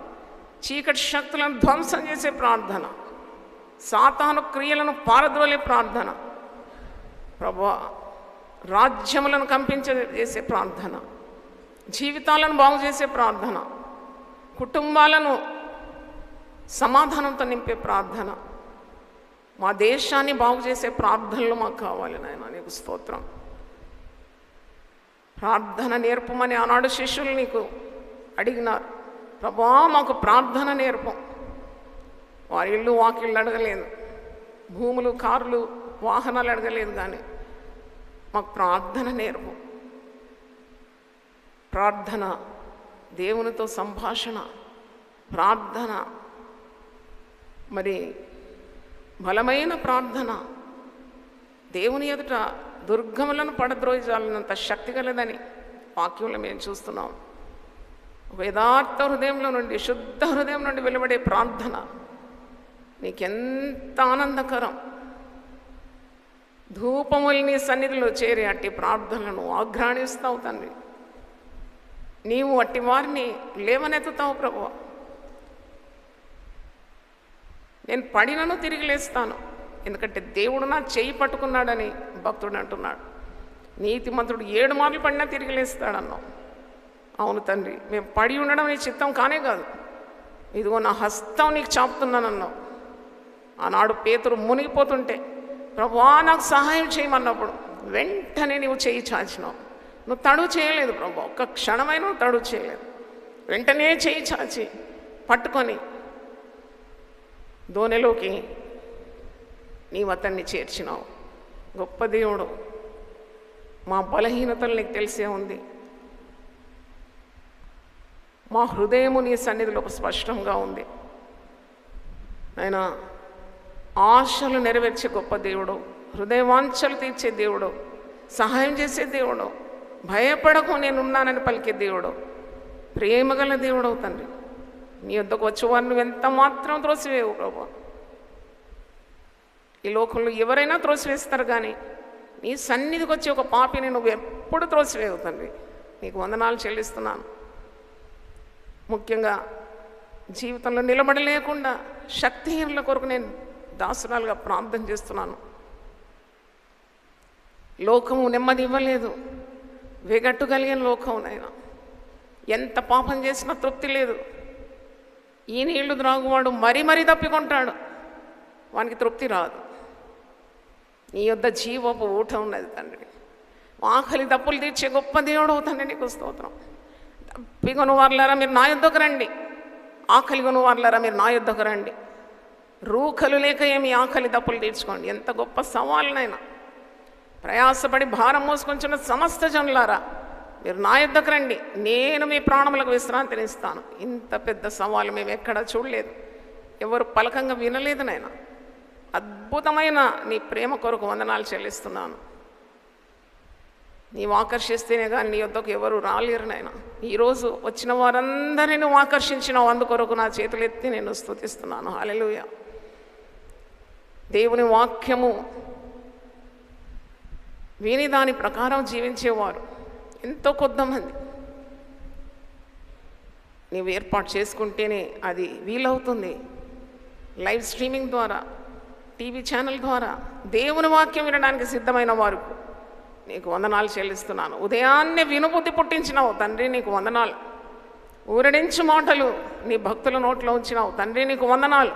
చీకటి శక్తులను ధ్వంసం చేసే ప్రార్థన, సాతాను క్రియలను పారద్రోలే ప్రార్థన, ప్రభువా రాజ్యములను కంపించేసే ప్రార్థన, జీవితాలను బాగు చేసే ప్రార్థన, కుటుంబాలను సమాధానంతో నింపే ప్రార్థన, మా దేశాన్ని బాగు చేసే ప్రార్థనలు మాకు కావాలి నాయన. నీకు స్తోత్రం. ప్రార్థన నేర్పమని ఆనాడు శిష్యులు నీకు అడిగినారు. ప్రభువా మాకు ప్రార్థన నేర్పం. వారి ఇల్లు వాకిళ్ళు అడగలేదు, భూములు కార్లు వాహనాలు అడగలేదు, కానీ మాకు ప్రార్థన నేర్పు. ప్రార్థన, దేవునితో సంభాషణ, ప్రార్థన, మరి బలమైన ప్రార్థన దేవుని ఎదుట దుర్గములను పడద్రోయించాలన్నంత శక్తి కలదని వాక్యంలో మేము చూస్తున్నాం. ఒక యథార్థ హృదయంలో నుండి, శుద్ధ హృదయం నుండి వెలువడే ప్రార్థన నీకెంత ఆనందకరం. ధూపములు నీ సన్నిధిలో చేరి అట్టి ప్రార్థనలను ఆఘ్రాణిస్తావు తండ్రి. నీవు అట్టి వారిని లేవనెత్తుతావు ప్రభువా. నేను పడినను తిరిగి లేస్తాను, ఎందుకంటే దేవుడు నా చేయి పట్టుకున్నాడని భక్తుడు అంటున్నాడు. నీతిమంతుడు 7 మార్లు పడినా తిరిగి లేస్తాడన్నావు. అవును తండ్రి, మేము పడి ఉండడం నీ చిత్తం కానే కాదు, ఇదిగో నా హస్తం నీకు చాపుతున్నానన్నావు. ఆనాడు పేతురు మునిగిపోతుంటే ప్రభువా నాకు సహాయం చేయమన్నప్పుడు వెంటనే నువ్వు చేయి చాచినావు. నువ్వు తడువు చేయలేదు ప్రభు, ఒక్క క్షణమైన నువ్వు తడువు చేయలేదు. వెంటనే చేయి చాచి పట్టుకొని దోణిలోకి నీవు అతన్ని చేర్చినావు. గొప్ప దేవుడు. మా బలహీనతలు నీకు తెలిసే ఉంది. మా హృదయము నీ సన్నిధిలో స్పష్టంగా ఉంది. ఆయన ఆశలు నెరవేర్చే గొప్ప దేవుడు, హృదయవాంఛలు తీర్చే దేవుడు, సహాయం చేసే దేవుడు, భయపడకు నేనున్నానని పలికే దేవుడు, ప్రేమగల దేవుడు తండ్రి. నీ వద్దకు వచ్చేవారు నువ్వు ఎంత మాత్రం త్రోసివేవు ప్రభు. ఈ లోకంలో ఎవరైనా త్రోసివేస్తారు, కానీ నీ సన్నిధికి వచ్చి ఒక పాపిని నువ్వు ఎప్పుడు త్రోసివేవు తండ్రి. నీకు వందనాలు చెల్లిస్తున్నాను. ముఖ్యంగా జీవితంలో నిలబడలేకుండా శక్తిహీనుల కొరకు నేను దాసురాలుగా ప్రార్థన చేస్తున్నాను. లోకము నెమ్మది ఇవ్వలేదు, వెగట్టు కలిగిన లోకం నైనా. ఎంత పాపం చేసినా తృప్తి లేదు. ఈ నీళ్లు త్రాగువాడు మరీ మరీ తప్పికొంటాడు, వానికి తృప్తి రాదు. నీ యొద్ద జీవపు ఊట ఉన్నది తండ్రి. ఆకలి దప్పులు తీర్చే గొప్ప దేవుడు తండ్రి, నీకు స్తోత్రం. తప్పికొను వారులారా మీరు నా యొద్దకు రండి, ఆకలి కొను వారులారా మీరు నా యొద్దకు రండి. రూకలు లేక ఏమి ఆకలి దప్పులు తీర్చుకోండి. ఎంత గొప్ప సవాలునైనా ప్రయాసపడి భారం మోసుకొంచున్న సమస్త జనులారా మీరు నా యొద్దకు రండి, నేను మీ ప్రాణములకు విశ్రాంతినిస్తాను. ఇంత పెద్ద సవాలు మేము ఎక్కడా చూడలేదు, ఎవరు పలకంగా వినలేదు నాయన. అద్భుతమైన నీ ప్రేమ కొరకు వందనాలు చెల్లిస్తున్నాను. నీవు ఆకర్షిస్తేనే కానీ నీ యొద్దకు ఎవరు రాలేరు నాయన. ఈరోజు వచ్చిన వారందరినీ నువ్వు ఆకర్షించినావు, అందుకొరకు నా చేతులు ఎత్తి నేను స్తుతిస్తున్నాను. హల్లెలూయా. దేవుని వాక్యము విని దాని ప్రకారం జీవించేవారు ఎంతో కొద్దిమంది. నీవు ఏర్పాటు చేసుకుంటేనే అది వీలవుతుంది. లైవ్ స్ట్రీమింగ్ ద్వారా, టీవీ ఛానల్ ద్వారా దేవుని వాక్యం వినడానికి సిద్ధమైన వారు నీకు వందనాలు చెల్లిస్తున్నాను. ఉదయాన్నే వినుబుద్ధి పుట్టించినావు తండ్రి, నీకు వందనాలు. ఊరడించు మాటలు నీ భక్తుల నోట్లో ఉంచినావు తండ్రి, నీకు వందనాలు.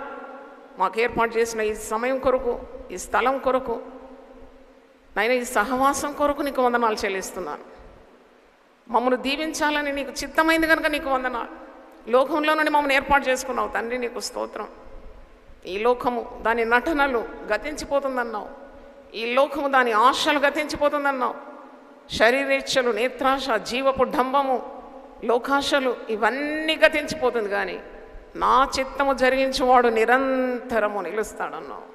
మాకు ఏర్పాటు చేసిన ఈ సమయం కొరకు, ఈ స్థలం కొరకు, నాయన ఈ సహవాసం కొరకు నీకు వందనాలు చెల్లిస్తున్నాను. మమ్మల్ని దీవించాలని నీకు చిత్తమైంది కనుక నీకు వందనాలు. లోకంలో నుండి మమ్మల్ని ఏర్పాటు చేసుకున్నావు తండ్రి, నీకు స్తోత్రం. ఈ లోకము దాని నటనలు గతించిపోతుందన్నావు, ఈ లోకము దాని ఆశలు గతించిపోతుందన్నావు. శరీరేచ్ఛలు, నేత్రాశ, జీవపు డంబము, లోకాశలు ఇవన్నీ గతించిపోతుంది, కానీ నా చిత్తము జరిగించేవాడు నిరంతరము నిలుస్తాడన్నావు.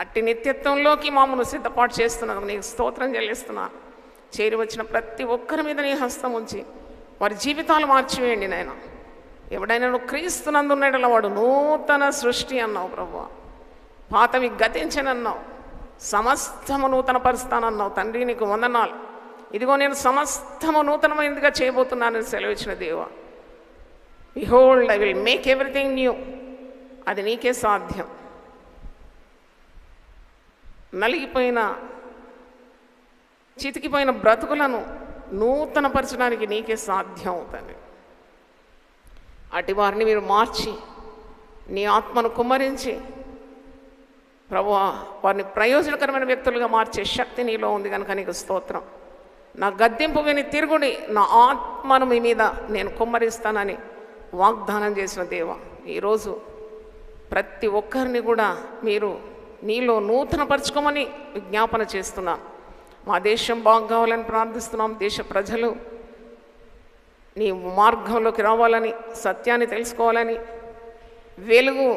అట్టి నిత్యత్వంలోకి మమ్మల్ని సిద్ధపాటు చేస్తున్నందుకు నీకు స్తోత్రం చెల్లిస్తున్నాను. చేరి వచ్చిన ప్రతి ఒక్కరి మీద నీ హస్తం ఉంచి వారి జీవితాలు మార్చివేయండి నాయన. ఎవడైనా నువ్వు క్రీస్తునందున్నాడో వాడు నూతన సృష్టి అన్నావు ప్రభువా. పాతవి గతించనన్నావు, సమస్తము నూతన పరుస్తానన్నావు తండ్రి, నీకు వందనాలు. ఇదిగో నేను సమస్తము నూతనమైనదిగా చేయబోతున్నానని సెలవిచ్చిన దేవా. Behold I will make everything new. అది నీకే సాధ్యం. నలిగిపోయిన, చితికిపోయిన బ్రతుకులను నూతనపరచడానికి నీకే సాధ్యం అవుతుంది. అటు వారిని మీరు మార్చి నీ ఆత్మను కుమ్మరించి ప్రభువా, వారిని ప్రయోజనకరమైన వ్యక్తులుగా మార్చే శక్తి నీలో ఉంది కనుక నీకు స్తోత్రం. నా గద్దెంపు విని తిరుగుడి, నా ఆత్మను మీ మీద నేను కుమ్మరిస్తానని వాగ్దానం చేసిన దేవ, ఈరోజు ప్రతి ఒక్కరిని కూడా మీరు నీలో నూతనపరచుకోమని విజ్ఞాపన చేస్తున్నాం. మా దేశం బాగు కావాలని ప్రార్థిస్తున్నాం. దేశ ప్రజలు నీ మార్గంలోకి రావాలని, సత్యాన్ని తెలుసుకోవాలని, వెలుగు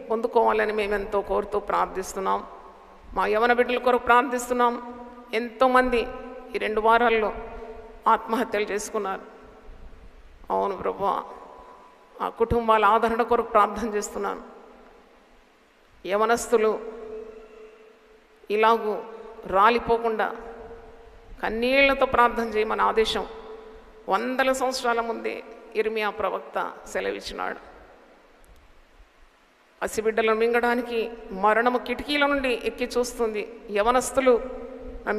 పొందుకోవాలని మేమెంతో కోరుతూ ప్రార్థిస్తున్నాం. మా యవన బిడ్డల కొరకు ప్రార్థిస్తున్నాం. ఎంతోమంది ఈ 2 వారాల్లో ఆత్మహత్యలు చేసుకున్నారు. అవును ప్రభువా, ఆ కుటుంబాల ఆదరణ కొరకు ప్రార్థన చేస్తున్నాను. యవనస్తులు ఇలాగూ రాలిపోకుండా కన్నీళ్లతో ప్రార్థన చేయమని ఆదేశం 100 సంవత్సరాల ముందే ఇర్మియా ప్రవక్త సెలవిచ్చినాడు. పసిబిడ్డలను మింగడానికి మరణము కిటికీల నుండి ఎక్కి చూస్తుంది. యవనస్తులు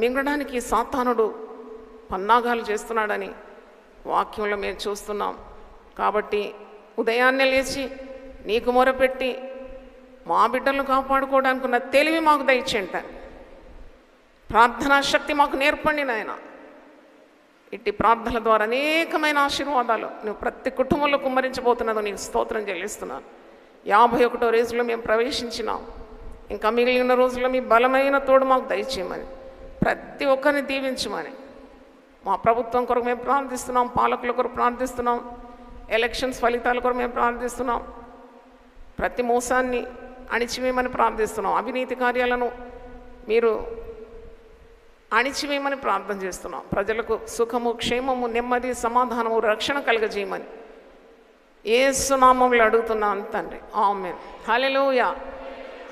మింగడానికి సాతానుడు పన్నాగాలు చేస్తున్నాడని వాక్యంలో మేము చూస్తున్నాం. కాబట్టి ఉదయాన్నే లేచి నీకు మొరపెట్టి మా బిడ్డలను కాపాడుకోవడానికి ఉన్న తెలివి మాకు దయచేయండి. ప్రార్థనా శక్తి మాకు నేర్పండి నాయన. ఇట్టి ప్రార్థనల ద్వారా అనేకమైన ఆశీర్వాదాలు నువ్వు ప్రతి కుటుంబంలో కుమ్మరించబోతున్నదో నీకు స్తోత్రం చెల్లిస్తున్నాను. 51వ రోజులో మేము ప్రవేశించినాం. ఇంకా మిగిలిన రోజుల్లో మీ బలమైన తోడు మాకు దయచేయమని, ప్రతి ఒక్కరిని దీవించమని మా ప్రభుత్వం కొరకు మేము ప్రార్థిస్తున్నాం. పాలకుల కొరకు ప్రార్థిస్తున్నాం. ఎలక్షన్స్ ఫలితాల కొరకు మేము ప్రార్థిస్తున్నాం. ప్రతి మోసాన్ని అణిచివేయమని ప్రార్థిస్తున్నాం. అవినీతి కార్యాలను మీరు అణిచివేయమని ప్రార్థన చేస్తున్నాం. ప్రజలకు సుఖము, క్షేమము, నెమ్మది, సమాధానము, రక్షణ కలుగజేయమని యేసు నామములో అడుగుతున్నాను తండ్రి. ఆమేన్. హల్లెలూయా,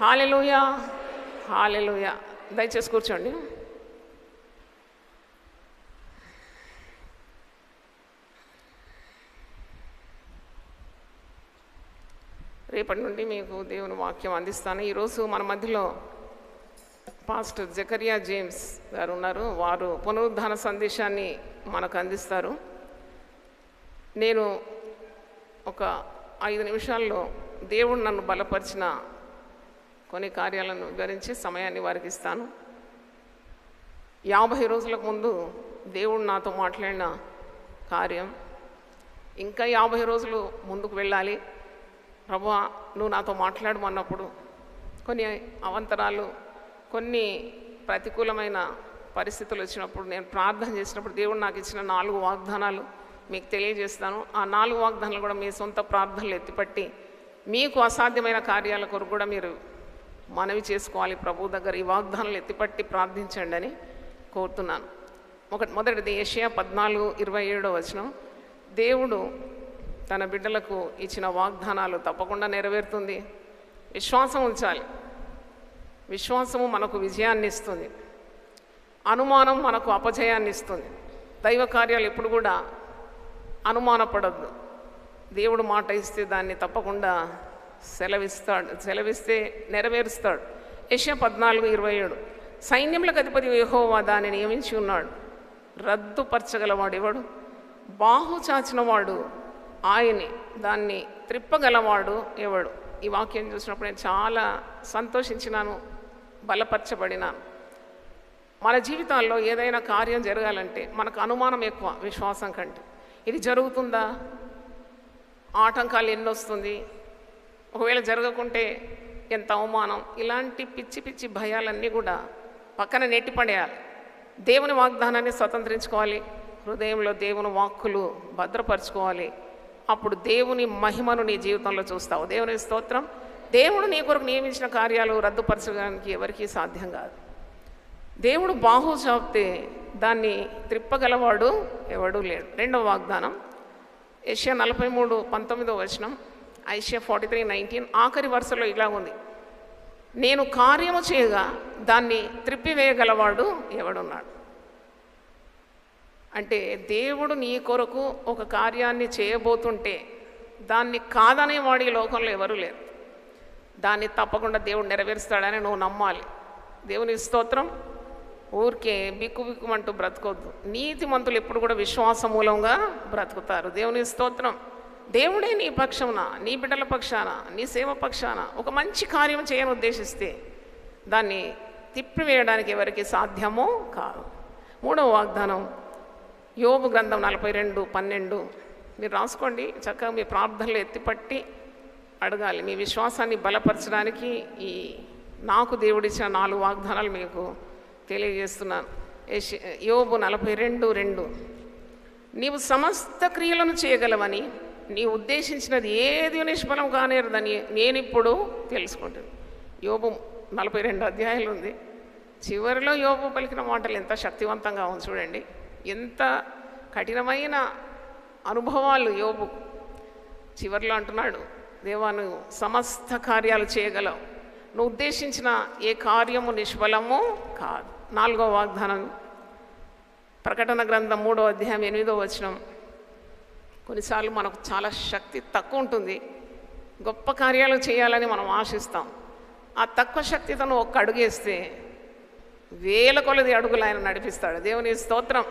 హల్లెలూయా, హల్లెలూయా. దయచేసి కూర్చోండి. రేపటి నుండి మీకు దేవుని వాక్యం అందిస్తాను. ఈరోజు మన మధ్యలో పాస్టర్ జకరియా జేమ్స్ గారు ఉన్నారు. వారు పునరుద్ధాన సందేశాన్ని మనకు అందిస్తారు. నేను ఒక 5 నిమిషాల్లో దేవుడు నన్ను బలపరిచిన కొన్ని కార్యాలను వివరించి సమయాన్ని వారికి ఇస్తాను. 50 రోజులకు ముందు దేవుడు నాతో మాట్లాడిన కార్యం, ఇంకా 50 రోజులు ముందుకు వెళ్ళాలి ప్రభువా, నువ్వు నాతో మాట్లాడమన్నప్పుడు కొన్ని అవంతరాలు, కొన్ని ప్రతికూలమైన పరిస్థితులు వచ్చినప్పుడు, నేను ప్రార్థన చేసినప్పుడు దేవుడు నాకు ఇచ్చిన 4 వాగ్దానాలు మీకు తెలియజేస్తాను. ఆ 4 వాగ్దానాలు కూడా మీ సొంత ప్రార్థనలు ఎత్తిపట్టి మీకు అసాధ్యమైన కార్యాల కొరకు కూడా మీరు మనవి చేసుకోవాలి ప్రభు దగ్గర. ఈ వాగ్దానాలు ఎత్తిపట్టి ప్రార్థించండి అని కోరుతున్నాను. మొదటిది యెషయా 14:27 దేవుడు తన బిడ్డలకు ఇచ్చిన వాగ్దానాలు తప్పకుండా నెరవేరుతుంది. విశ్వాసం ఉంచాలి. విశ్వాసము మనకు విజయాన్ని ఇస్తుంది. అనుమానం మనకు అపజయాన్ని ఇస్తుంది. దైవ కార్యాలు ఎప్పుడు కూడా అనుమానపడద్దు. దేవుడు మాట ఇస్తే దాన్ని తప్పకుండా సెలవిస్తే నెరవేరుస్తాడు. యెషయా 14:27 సైన్యములకు అధిపతి యెహోవా దాన్ని నియమించి ఉన్నాడు. రద్దుపరచగలవాడు ఎవడు? బాహు చాచినవాడు ఆయనే, దాన్ని త్రిప్పగలవాడు ఎవడు? ఈ వాక్యం చూసినప్పుడు నేను చాలా సంతోషించినాను, బలపరచబడినాను. మన జీవితాల్లో ఏదైనా కార్యం జరగాలంటే మనకు అనుమానం ఎక్కువ విశ్వాసం కంటే. ఇది జరుగుతుందా, ఆటంకాలు ఎన్నొస్తుంది, ఒకవేళ జరగకుంటే ఎంత అవమానం, ఇలాంటి పిచ్చి పిచ్చి భయాలన్నీ కూడా పక్కన నెట్టిపడేయాలి. దేవుని వాగ్దానాన్ని స్వతంత్రించుకోవాలి. హృదయంలో దేవుని వాక్కులు భద్రపరచుకోవాలి. అప్పుడు దేవుని మహిమను నీ జీవితంలో చూస్తావు. దేవుని స్తోత్రం. దేవుడు నీ కొరకు నియమించిన కార్యాలు రద్దుపరచడానికి ఎవరికీ సాధ్యం కాదు. దేవుడు బాహు చాపితే దాన్ని త్రిప్పగలవాడు ఎవడూ లేడు. 2వ వాగ్దానం యెషయా 43:19 ఐషియా 43:19 ఆఖరి వరుసలో ఇలా ఉంది, నేను కార్యము చేయగా దాన్ని త్రిప్పివేయగలవాడు ఎవడున్నాడు? అంటే దేవుడు నీ కొరకు ఒక కార్యాన్ని చేయబోతుంటే దాన్ని కాదనేవాడు ఈ లోకంలో ఎవరూ లేరు. దాన్ని తప్పకుండా దేవుడు నెరవేరుస్తాడని నువ్వు నమ్మాలి. దేవుని స్తోత్రం. ఊరికే బిక్కుమంటూ బ్రతకొద్దు. నీతిమంతులు ఎప్పుడు కూడా విశ్వాస మూలంగా బ్రతుకుతారు. దేవుని స్తోత్రం. దేవుడే నీ పక్షమున, నీ బిడ్డల పక్షాన, నీ సేవ పక్షాన ఒక మంచి కార్యం చేయని ఉద్దేశిస్తే దాన్ని తిప్పివేయడానికి ఎవరికి సాధ్యమో కాదు. మూడవ వాగ్దానం యోబు గ్రంథం 42:12. మీరు రాసుకోండి, చక్కగా మీ ప్రార్థనలు ఎత్తిపట్టి అడగాలి. మీ విశ్వాసాన్ని బలపరచడానికి ఈ నాకు దేవుడిచ్చిన 4 వాగ్దానాలు మీకు తెలియజేస్తున్నాను. యోబు 42:2. నీవు సమస్త క్రియలను చేయగలవని, నీ ఉద్దేశించినది ఏది నిష్ఫలం కానేరదని నేనిప్పుడు తెలుసుకుంటాను. యోబు 42 అధ్యాయాలు ఉంది. చివరిలో యోబు పలికిన మాటలు ఎంత శక్తివంతంగా ఉంది చూడండి. ఎంత కఠినమైన అనుభవాలు యోబు. చివరిలో అంటున్నాడు, దేవా నువ్వు సమస్త కార్యాలు చేయగలవు, నువ్వు ఉద్దేశించిన ఏ కార్యము నిష్ఫలము కాదు. 4వ వాగ్దానం ప్రకటన గ్రంథం 3వ అధ్యాయం 8వ వచనం. కొన్నిసార్లు మనకు చాలా శక్తి తక్కువ ఉంటుంది, గొప్ప కార్యాలు చేయాలని మనం ఆశిస్తాం. ఆ తక్కువ శక్తితో నువ్వు ఒక్క అడుగేస్తే వేల కొలది అడుగులు ఆయన నడిపిస్తాడు. దేవుని స్తోత్రం.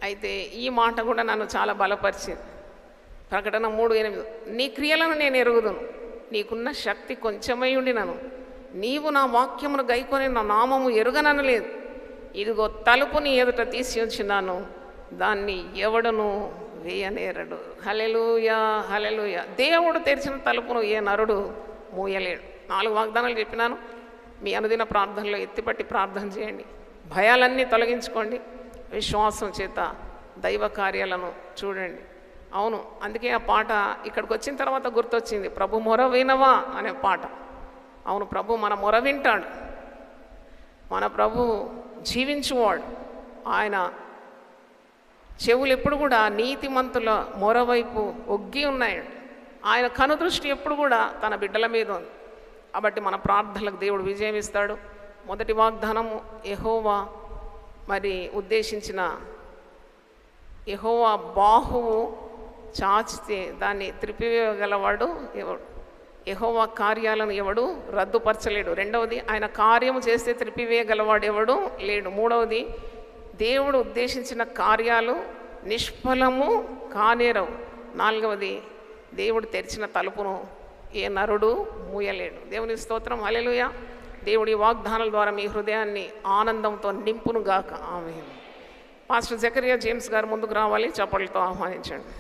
అయితే ఈ మాట కూడా నన్ను చాలా బలపరిచింది. ప్రకటన 3:8. నీ క్రియలను నేను ఎరుగుదును, నీకున్న శక్తి కొంచెమై ఉండినను నీవు నా వాక్యమును గైకొని నా నామము ఎరుగననలేదు. ఇదిగో తలుపు నీ ఎదుట తీసి ఉంచినాను, దాన్ని ఎవడును వేయనేరడు. హల్లెలూయా, హల్లెలూయా. దేవుడు తెరిచిన తలుపును ఏ నరుడు మూయలేడు. 4 వాగ్దానాలు చెప్పినాను. మీ అనుదిన ప్రార్థనలో ఎత్తిపట్టి ప్రార్థన చేయండి. భయాలన్నీ తొలగించుకోండి. విశ్వాసం చేత దైవ కార్యాలను చూడండి. అవును, అందుకే ఆ పాట ఇక్కడికి వచ్చిన తర్వాత గుర్తొచ్చింది, ప్రభు మొర వినవా అనే పాట. అవును, ప్రభు మన మొర వింటాడు. మన ప్రభు జీవించువాడు. ఆయన చెవులు ఎప్పుడు కూడా నీతిమంతుల మొర వైపు ఒగ్గి ఉన్నాయి. ఆయన కనుదృష్టి ఎప్పుడు కూడా తన బిడ్డల మీద ఉంది. కాబట్టి మన ప్రార్థనలకు దేవుడు విజయం ఇస్తాడు. మొదటి వాగ్దానము యెహోవా మరి ఉద్దేశించిన యెహోవా బాహువు చాచితే దాన్ని త్రిపివేయగలవాడు ఎవడు? యెహోవా కార్యాలను ఎవడు రద్దుపరచలేడు. రెండవది, ఆయన కార్యము చేస్తే త్రిపివేయగలవాడు ఎవడు లేడు. మూడవది, దేవుడు ఉద్దేశించిన కార్యాలు నిష్ఫలము కానేరవు. నాలుగవది, దేవుడు తెరిచిన తలుపును ఏ నరుడు మూయలేడు. దేవుని స్తోత్రం, హల్లెలూయా. దేవుడి వాగ్దానాల ద్వారా మీ హృదయాన్ని ఆనందంతో నింపును గాక. ఆమేన్. పాస్టర్ జకరియా జేమ్స్ గారు ముందుకు రావాలి, చప్పట్లతో ఆహ్వానించండి.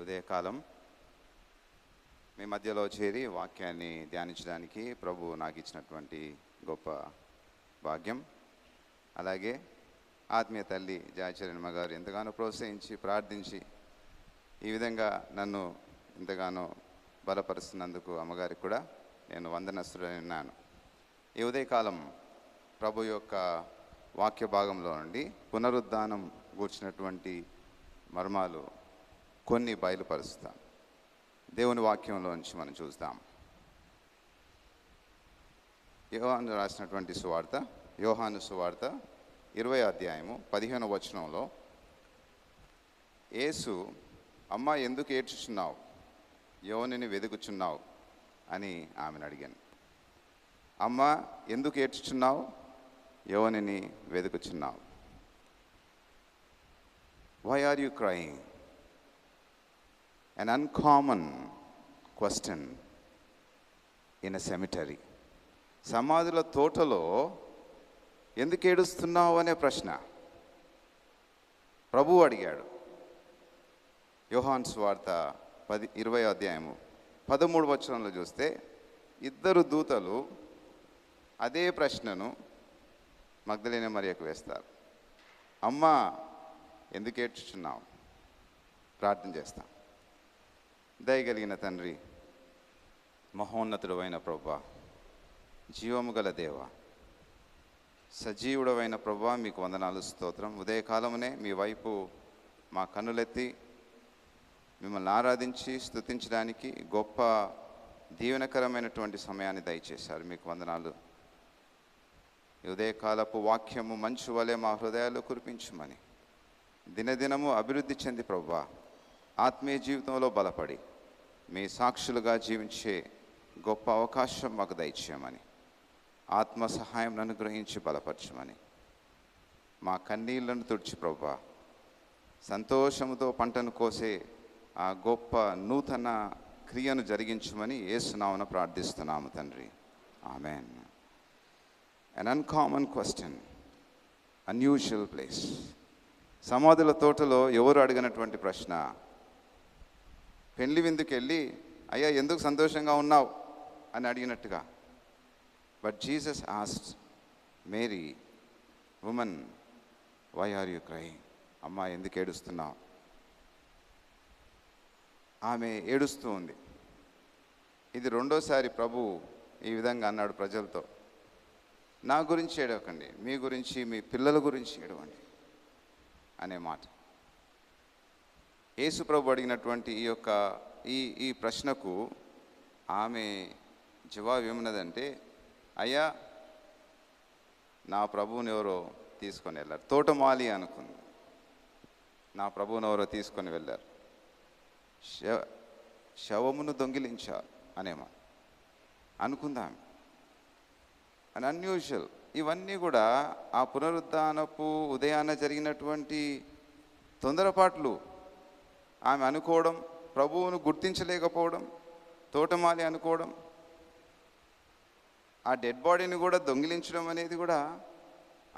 ఉదయకాలం మీ మధ్యలో చేరి వాక్యాన్ని ధ్యానించడానికి ప్రభు నాకు ఇచ్చినటువంటి గొప్ప భాగ్యం. అలాగే ఆత్మీయ తల్లి జయచరణమ్మ గారు ఎంతగానో ప్రోత్సహించి ప్రార్థించి ఈ విధంగా నన్ను ఎంతగానో బలపరుస్తున్నందుకు అమ్మగారికి కూడా నేను వందనస్తుడని ఉన్నాను. ఈ ఉదయకాలం ప్రభు యొక్క వాక్య భాగంలో నుండి పునరుద్ధానం గూర్చినటువంటి మర్మాలు కొన్ని బయలుపరుస్తాం. దేవుని వాక్యంలోంచి మనం చూస్తాం. యోహాను రాసినటువంటి సువార్త, యోహాను సువార్త 20వ అధ్యాయము 15వ వచనంలో యేసు, అమ్మ ఎందుకు ఏడ్చుచున్నావు, యోనిని వెదుకుచున్నావు అని ఆమెను అడిగాను. అమ్మ ఎందుకు ఏడ్చుచున్నావు, యోనిని వెదుకుచున్నావు. Why are you crying? An uncommon question in a cemetery. సమాధుల తోటలో ఎందుకు ఏడుస్తున్నావు అనే ప్రశ్న ప్రభువు అడిగాడు. యోహాను సువార్త 20వ అధ్యాయము 13వ వచనంలో చూస్తే 2 దూతలు అదే ప్రశ్నను మగ్దలేనే మరియకు వేస్తారు. అమ్మా ఎందుకు ఏడ్చుచున్నావు? ప్రార్థన చేస్తాం. దయగలిగిన తండ్రి, మహోన్నతుడు అయిన ప్రభువా, జీవము గల దేవ, సజీవుడమైన ప్రభువా, మీకు వందనాలు, స్తోత్రం. ఉదయకాలమునే మీ వైపు మా కన్నులెత్తి మిమ్మల్ని ఆరాధించి స్తుతించడానికి గొప్ప దీవెనకరమైనటువంటి సమయాన్ని దయచేశారు. మీకు వందనాలు. ఈ ఉదయకాలపు వాక్యము మంచు వలె మా హృదయాలు కురిపించమని దినదినము అభివృద్ధి చెంది ప్రభువా ఆత్మీయ జీవితంలో బలపడి మీ సాక్షులుగా జీవించే గొప్ప అవకాశం మాకు దయచేయమని, ఆత్మ సహాయం అనుగ్రహించి బలపరచమని, మా కన్నీళ్లను తుడిచి ప్రభువా సంతోషముతో పంటను కోసే ఆ గొప్ప నూతన క్రియను జరిగించమని యేసునామమున ప్రార్థిస్తున్నాము తండ్రి. Amen. An uncommon question, unusual place. సమాధుల తోటలో ఎవరు అడిగినటువంటి ప్రశ్న. పెళ్లి విందుకు వెళ్ళి అయ్యా ఎందుకు సంతోషంగా ఉన్నావు అని అడిగినట్టుగా. But Jesus asked Mary, woman, why are you crying? అమ్మా ఎందుకు ఏడుస్తున్నావు? ఆమె ఏడుస్తూ ఉంది. ఇది రెండోసారి ప్రభు ఈ విధంగా అన్నాడు ప్రజలతో, నా గురించి ఏడవకండి, మీ గురించి మీ పిల్లల గురించి ఏడవండి అనే మాట. యేసు ప్రభు అడిగినటువంటి ఈ ప్రశ్నకు ఆమె జవాబు ఏమన్నదంటే, అయ్యా నా ప్రభువుని ఎవరో తీసుకొని వెళ్ళారు. తోటమాలి అనుకుంది, నా ప్రభువుని ఎవరో తీసుకొని వెళ్ళారు, శవమును దొంగిలించారు అనేమా అనుకుందాం. And unusual. ఇవన్నీ కూడా ఆ పునరుద్ధానపు ఉదయాన జరిగినటువంటి తొందరపాట్లు. ఆమె అనుకోవడం, ప్రభువును గుర్తించలేకపోవడం, తోటమాలి అనుకోవడం, ఆ డెడ్ బాడీని కూడా దొంగిలించడం అనేది కూడా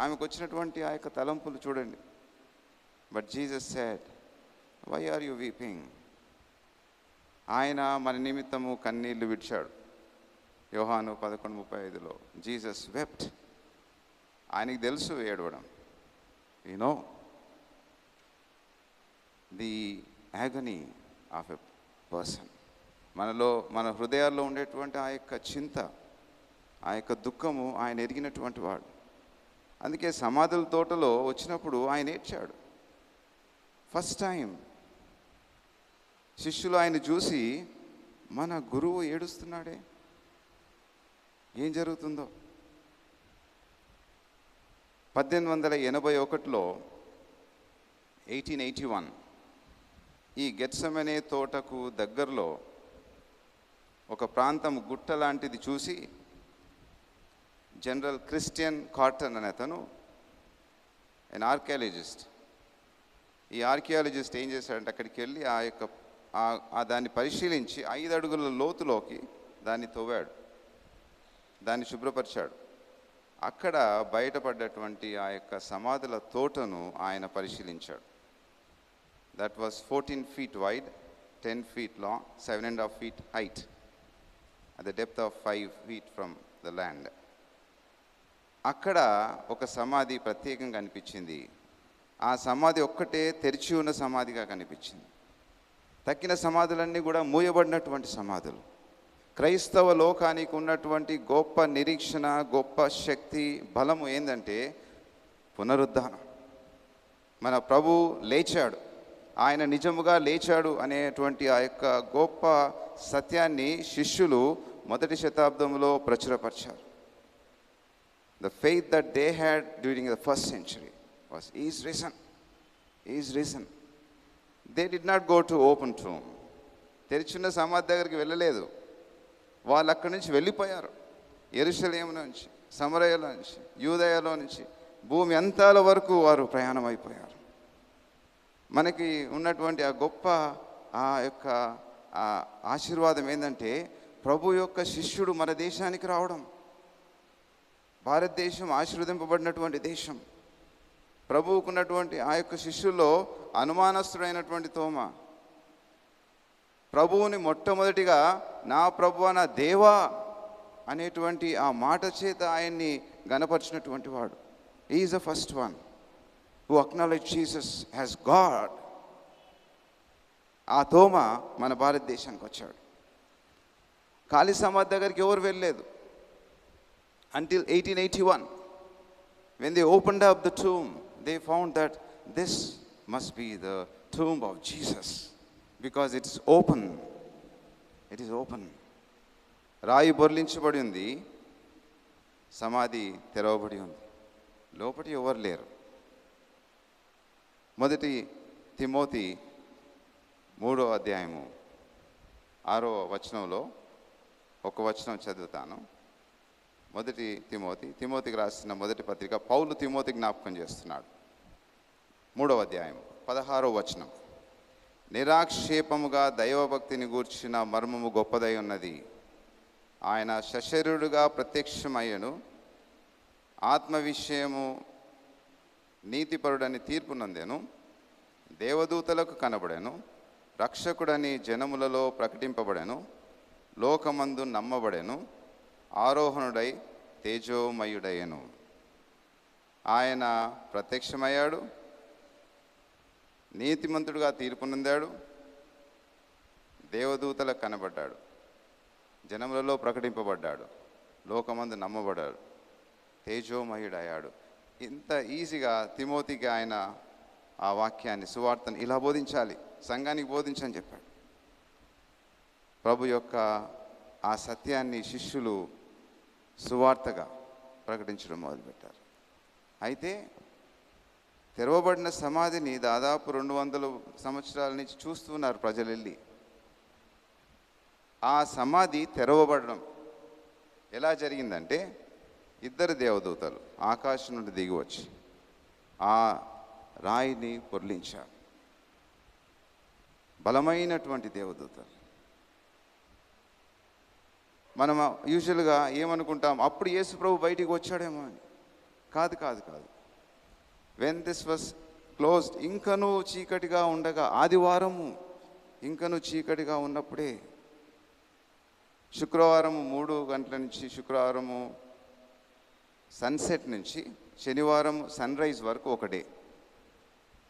ఆమెకు వచ్చినటువంటి ఆ యొక్క తలంపులు చూడండి. But Jesus said, why are you weeping? ఆయన మన నిమిత్తము కన్నీళ్లు విడిచాడు. యోహాను 11:35లో జీసస్ వెప్ట్. ఆయనకి తెలుసు ఏడవడం. You know the agony of a person. మన హృదయాల్లో ఉండేటువంటి ఆ యొక్క చింత, ఆ యొక్క దుఃఖము ఆయన ఎరిగినటువంటి వాడు. అందుకే సమాధుల తోటలో వచ్చినప్పుడు ఆయన ఏడ్చాడు. ఫస్ట్ టైం శిష్యులు ఆయన చూసి, మన గురువు ఏడుస్తున్నాడే, ఏం జరుగుతుందో. 1881లో 1881 ఈ గెత్సెమనే తోటకు దగ్గరలో ఒక ప్రాంతం గుట్ట లాంటిది చూసి జనరల్ క్రిస్టియన్ కార్టన్ అనే అతను, an ఆర్కియాలజిస్ట్, ఈ ఆర్కియాలజిస్ట్ ఏం చేశాడంటే అక్కడికి వెళ్ళి దాన్ని పరిశీలించి 5 అడుగుల లోతులోకి దాన్ని తవ్వాడు, దాన్ని శుభ్రపరిచాడు. అక్కడ బయటపడ్డటువంటి ఆ యొక్క సమాధుల తోటను ఆయన పరిశీలించాడు. That was 14 feet wide, 10 feet long, 7.5 feet height, at the depth of 5 feet from the land. అక్కడ ఒక సమాధి ప్రత్యేకంగా కనిపించింది. ఆ సమాధి ఒక్కటే తెరిచి ఉన్న సమాధిగా కనిపించింది. తక్కిన సమాధులన్నీ కూడా మూయబడినటువంటి సమాధులు. క్రైస్తవ లోకానికి ఉన్నటువంటి గొప్ప నిరీక్షణ, గొప్ప శక్తి, బలము ఏంటంటే పునరుద్ధానం. మన ప్రభు లేచాడు, ఆయన నిజముగా లేచాడు అనేటువంటి ఆ యొక్క గొప్ప సత్యాన్ని శిష్యులు 1వ శతాబ్దంలో ప్రచురపరిచారు. The faith that they had during the 1st century was, He is risen. He is risen. They did not go to open tomb. తెరిచున్న సమాధి దగ్గరికి వెళ్ళలేదు. వాళ్ళు అక్కడి నుంచి వెళ్ళిపోయారు. యెరూషలేము నుంచి, సమరయలో నుంచి, యూదయలో నుంచి భూమి అంతాల వరకు వారు ప్రయాణం అయిపోయారు. మనకి ఉన్నటువంటి ఆ గొప్ప ఆ యొక్క ఆశీర్వాదం ఏంటంటే ప్రభు యొక్క శిష్యుడు మన దేశానికి రావడం. భారతదేశం ఆశీర్వదింపబడినటువంటి దేశం. ప్రభువుకున్నటువంటి ఆ యొక్క శిష్యుల్లో అనుమానస్తుడైనటువంటి తోమ ప్రభువుని మొట్టమొదటిగా నా ప్రభువా, నా దేవా అనేటువంటి ఆ మాట చేత ఆయన్ని గణపరిచినటువంటి వాడు. He is the first one who acknowledge Jesus as God. ఆ తోమ మన భారతదేశానికి వచ్చాడు. ఖాళీ సమాధి దగ్గరికి ఎవరు వెళ్ళలేదు. Until 1881, when they opened up the tomb, they found that this must be the tomb of Jesus because it's open. It is open. రాయి బొర్లించబడి ఉంది, సమాధి తెరవబడి ఉంది, లోపటి ఎవరు లేరు. మొదటి తిమోతి 3వ అధ్యాయము 6వ వచనంలో ఒక వచనం చదువుతాను. మొదటి తిమోతికి రాసిన మొదటి పత్రిక పౌలు తిమోతి జ్ఞాపకం చేస్తున్నాడు. 3వ అధ్యాయం 16వ వచనం. నిరాక్షేపముగా దైవభక్తిని గూర్చిన మర్మము గొప్పదై ఉన్నది. ఆయన సశరీరుడుగా ప్రత్యక్షమయ్యను, ఆత్మ విషయము నీతిపరుడని తీర్పు నందెను, దేవదూతలకు కనబడెను, రక్షకుడని జనములలో ప్రకటింపబడెను, లోకమందు నమ్మబడెను, ఆరోహణుడై తేజోమయుడయ్యను. ఆయన ప్రత్యక్షమయ్యాడు, నీతిమంతుడుగా తీర్పు నొందాడు, దేవదూతలకు కనబడ్డాడు, జనములలో ప్రకటింపబడ్డాడు, లోకమందు నమ్మబడ్డాడు, తేజోమయుడయ్యాడు. ఇంత ఈజీగా తిమోతికి ఆయన ఆ వాక్యాన్ని, సువార్తను ఇలా బోధించాలి, సంఘానికి బోధించని చెప్పాడు. ప్రభు యొక్క ఆ సత్యాన్ని శిష్యులు సువార్తగా ప్రకటించడం మొదలుపెట్టారు. అయితే తెరవబడిన సమాధిని దాదాపు 200 సంవత్సరాల నుంచి చూస్తున్నారు ప్రజలు వెళ్ళి. ఆ సమాధి తెరవబడడం ఎలా జరిగిందంటే, 2 దేవదూతలు ఆకాశం నుండి దిగి వచ్చి ఆ రాయిని పొర్లించారు. బలమైనటువంటి దేవదూతలు. మనం యూజువల్గా ఏమనుకుంటాం, అప్పుడు యేసు ప్రభు బయటికి వచ్చాడేమో అని. కాదు. వెన్ దిస్ వాస్ క్లోజ్డ్, ఇంకనూ చీకటిగా ఉండగా, ఆదివారము ఇంకనూ చీకటిగా ఉన్నప్పుడే, శుక్రవారము 3 గంటల నుంచి, శుక్రవారము సన్సెట్ నుంచి శనివారం సన్ రైజ్ వరకు ఒక డే,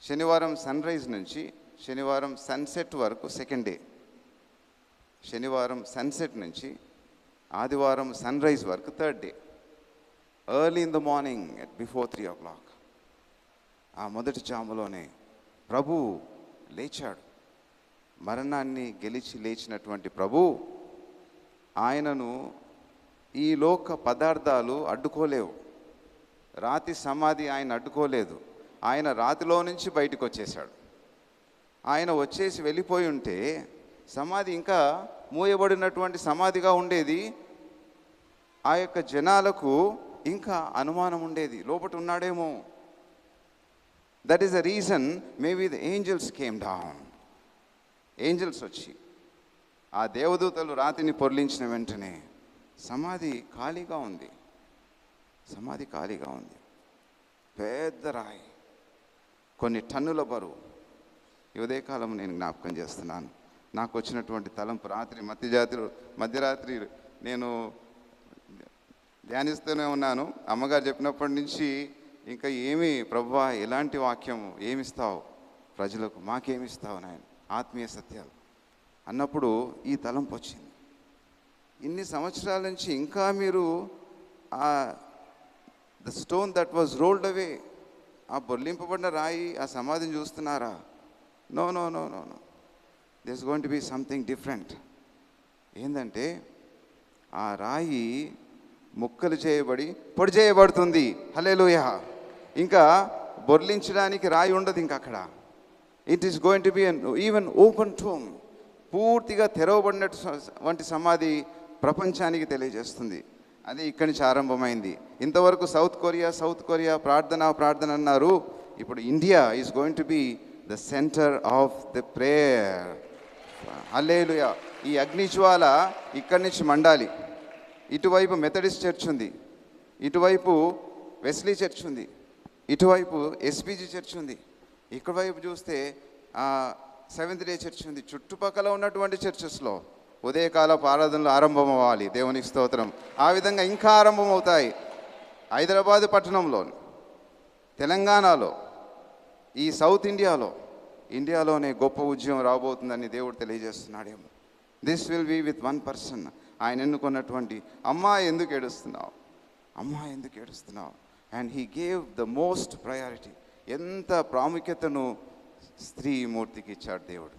శనివారం సన్ రైజ్ నుంచి శనివారం సన్సెట్ వరకు సెకండ్ డే, శనివారం సన్సెట్ నుంచి ఆదివారం సన్ రైజ్ వరకు third day. Early in the morning before 3 o'clock ఆ మొదటి జాములోనే ప్రభు లేచాడు. మరణాన్ని గెలిచి లేచినటువంటి ప్రభు, ఆయనను ఈ లోక పదార్థాలు అడ్డుకోలేవు. రాతి సమాధి ఆయన అడ్డుకోలేదు. ఆయన రాతిలో నుంచి బయటకు వచ్చేసాడు. ఆయన వచ్చేసి వెళ్ళిపోయి ఉంటే సమాధి ఇంకా మూయబడినటువంటి సమాధిగా ఉండేది. ఆ యొక్క జనాలకు ఇంకా అనుమానం ఉండేది, లోపట ఉన్నాడేమో. That is the reason maybe the angels came down. Angels వచ్చి ఆ దేవదూతలు రాతిని పొర్లించిన వెంటనే సమాధి ఖాళీగా ఉంది. సమాధి ఖాళీగా ఉంది. పెద్ద రాయి, కొన్ని టన్నుల బరువు. ఈ ఉదయకాలం నేను జ్ఞాపకం చేస్తున్నాను. నాకు వచ్చినటువంటి తలంపు, రాత్రి మధ్యరాత్రి నేను ధ్యానిస్తూనే ఉన్నాను. అమ్మగారు చెప్పినప్పటి నుంచి ఇంకా ఏమి ప్రభువా, ఎలాంటి వాక్యం ఏమిస్తావు ప్రజలకు, మాకేమిస్తావు నాయన, ఆత్మీయ సత్యాలు అన్నప్పుడు ఈ తలంపు వచ్చింది. ఇన్ని సంవత్సరాల నుంచి ఇంకా మీరు the stone that was rolled away, ఆ బొర్లింపబడిన రాయి, ఆ సమాధిని చూస్తున్నారా? No, this going to be something different. ఏంటంటే ఆ రాయి ముక్కలు చేయబడి పొడి చేయబడుతుంది. హల్లెలూయా. ఇంకా బొర్లించడానికి రాయి ఉండదు ఇంకా అక్కడ. It is going to be even open tomb. పూర్తిగా తెరవబడినట్టు వంటి సమాధి ప్రపంచానికి తెలియజేస్తుంది. అది ఇక్కడి నుంచి ఆరంభమైంది. ఇంతవరకు సౌత్ కొరియా ప్రార్థన అన్నారు. ఇప్పుడు India is going to be the centre of the prayer. Hallelujah. ఈ అగ్నిజ్వాల ఇక్కడి నుంచి మండాలి. ఇటువైపు మెథడిస్ట్ చర్చ్ ఉంది, ఇటువైపు వెస్లీ చర్చ్ ఉంది, ఇటువైపు ఎస్పీజీ చర్చ్ ఉంది, ఇక్కడ వైపు చూస్తే సెవెంత్ డే చర్చ్ ఉంది. చుట్టుపక్కల ఉన్నటువంటి చర్చెస్లో ఉదయకాలపు ఆరాధనలు ఆరంభం అవ్వాలి. దేవునికి స్తోత్రం. ఆ విధంగా ఇంకా ఆరంభం అవుతాయి. హైదరాబాద్ పట్టణంలో, తెలంగాణలో, ఈ సౌత్ ఇండియాలోనే గొప్ప ఉద్యమం రాబోతుందని దేవుడు తెలియజేస్తున్నాడేమో. This will be with one person. ఆయన ఎన్నుకున్నటువంటి అమ్మా ఎందుకు ఏడుస్తున్నావు and he gave the most priority. ఎంత ప్రాముఖ్యతను స్త్రీ మూర్తికి ఇచ్చాడు దేవుడు.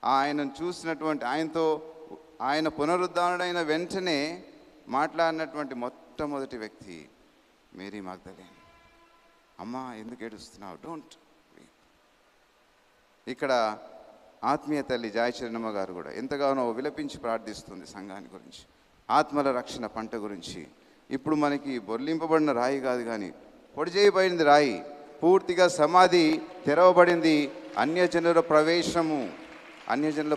ఆయనను చూసినటువంటి, ఆయన పునరుద్ధానుడైన వెంటనే మాట్లాడినటువంటి మొట్టమొదటి వ్యక్తి మేరీ మగ్దలేన్. అమ్మా ఎందుకు ఏడుస్తున్నావు, డోంట్ వీప్. ఇక్కడ ఆత్మీయ తల్లి జాయచరణమ్మ గారు కూడా ఎంతగానో విలపించి ప్రార్థిస్తుంది సంఘాన్ని గురించి, ఆత్మల రక్షణ పంట గురించి. ఇప్పుడు మనకి బొర్లింపబడిన రాయి కాదు కానీ పొడి చేయబడింది రాయి, పూర్తిగా సమాధి తెరవబడింది. అన్యజనుల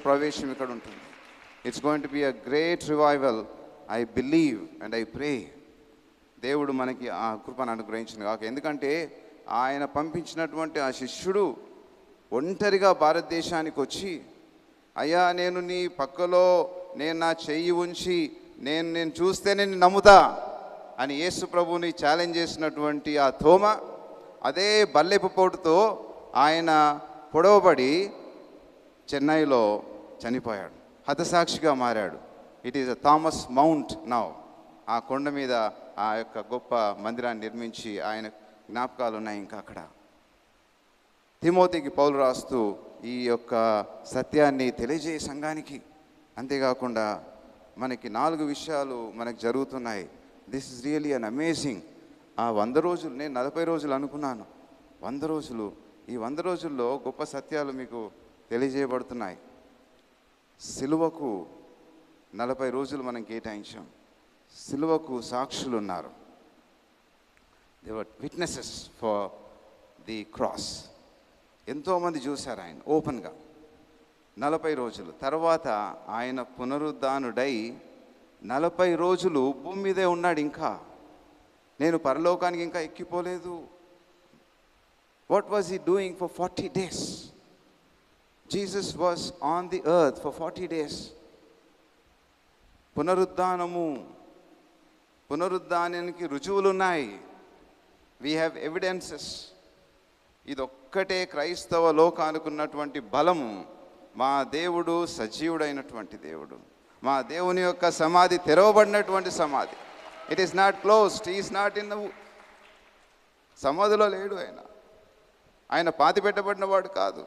ప్రవేశం ఇక్కడ ఉంటుంది. It's going to be a great revival. I believe and I pray. దేవుడు మనకి ఆ కృపను అనుగ్రహించింది కాక. ఎందుకంటే ఆయన పంపించినటువంటి ఆ శిష్యుడు ఒంటరిగా భారతదేశానికి వచ్చి, అయ్యా నేను నీ పక్కలో నేను నా చెయ్యి ఉంచి నేను చూస్తేనే నేను నమ్ముతా అని యేసు ప్రభువుని ఛాలెంజ్ చేసినటువంటి ఆ తోమ అదే బల్లెపు పోటుతో ఆయన పొడవబడి చెన్నైలో చనిపోయాడు, హతసాక్షిగా మారాడు. It is a Thomas mount now. ఆ కొండ మీద ఆ యొక్క గొప్ప మందిరాన్ని నిర్మించి ఆయన జ్ఞాపకాలు ఉన్నాయి ఇంకా అక్కడ. తిమోతికి పౌలు రాస్తూ ఈ యొక్క సత్యాన్ని తెలియజేయ సంఘానికి. అంతేకాకుండా మనకి 4 విషయాలు మనకు జరుగుతున్నాయి. This is really an amazing. ఆ 100 రోజులు, నేను 40 రోజులు అనుకున్నాను, 100 రోజులు. ఈ 100 రోజుల్లో గొప్ప సత్యాలు మీకు తెలియజేయబడుతున్నాయి. సిలువకు 40 రోజులు మనం కేటాయించాం. సిలువకు సాక్షులు ఉన్నారు. They were witnesses for the cross. ఎంతోమంది చూశారు ఆయన ఓపెన్గా 40 రోజులు. తర్వాత ఆయన పునరుద్ధానుడై 40 రోజులు భూమి మీదే ఉన్నాడు. ఇంకా నేను పరలోకానికి ఇంకా ఎక్కిపోలేదు. What was he doing for 40 days? Jesus was on the earth for 40 days. పునరుద్ధానానికి రుజువులు ఉన్నాయి. వీ హ్యావ్ ఎవిడెన్సెస్. ఇదొక్కటే క్రైస్తవ లోకానికి ఉన్నటువంటి బలము. మా దేవుడు సజీవుడైనటువంటి దేవుడు. మా దేవుని యొక్క సమాధి తెరవబడినటువంటి సమాధి. It is not closed. Is not in the సమాధిలో లేడు ఆయన పాతి పెట్టబడిన వాడు కాదు.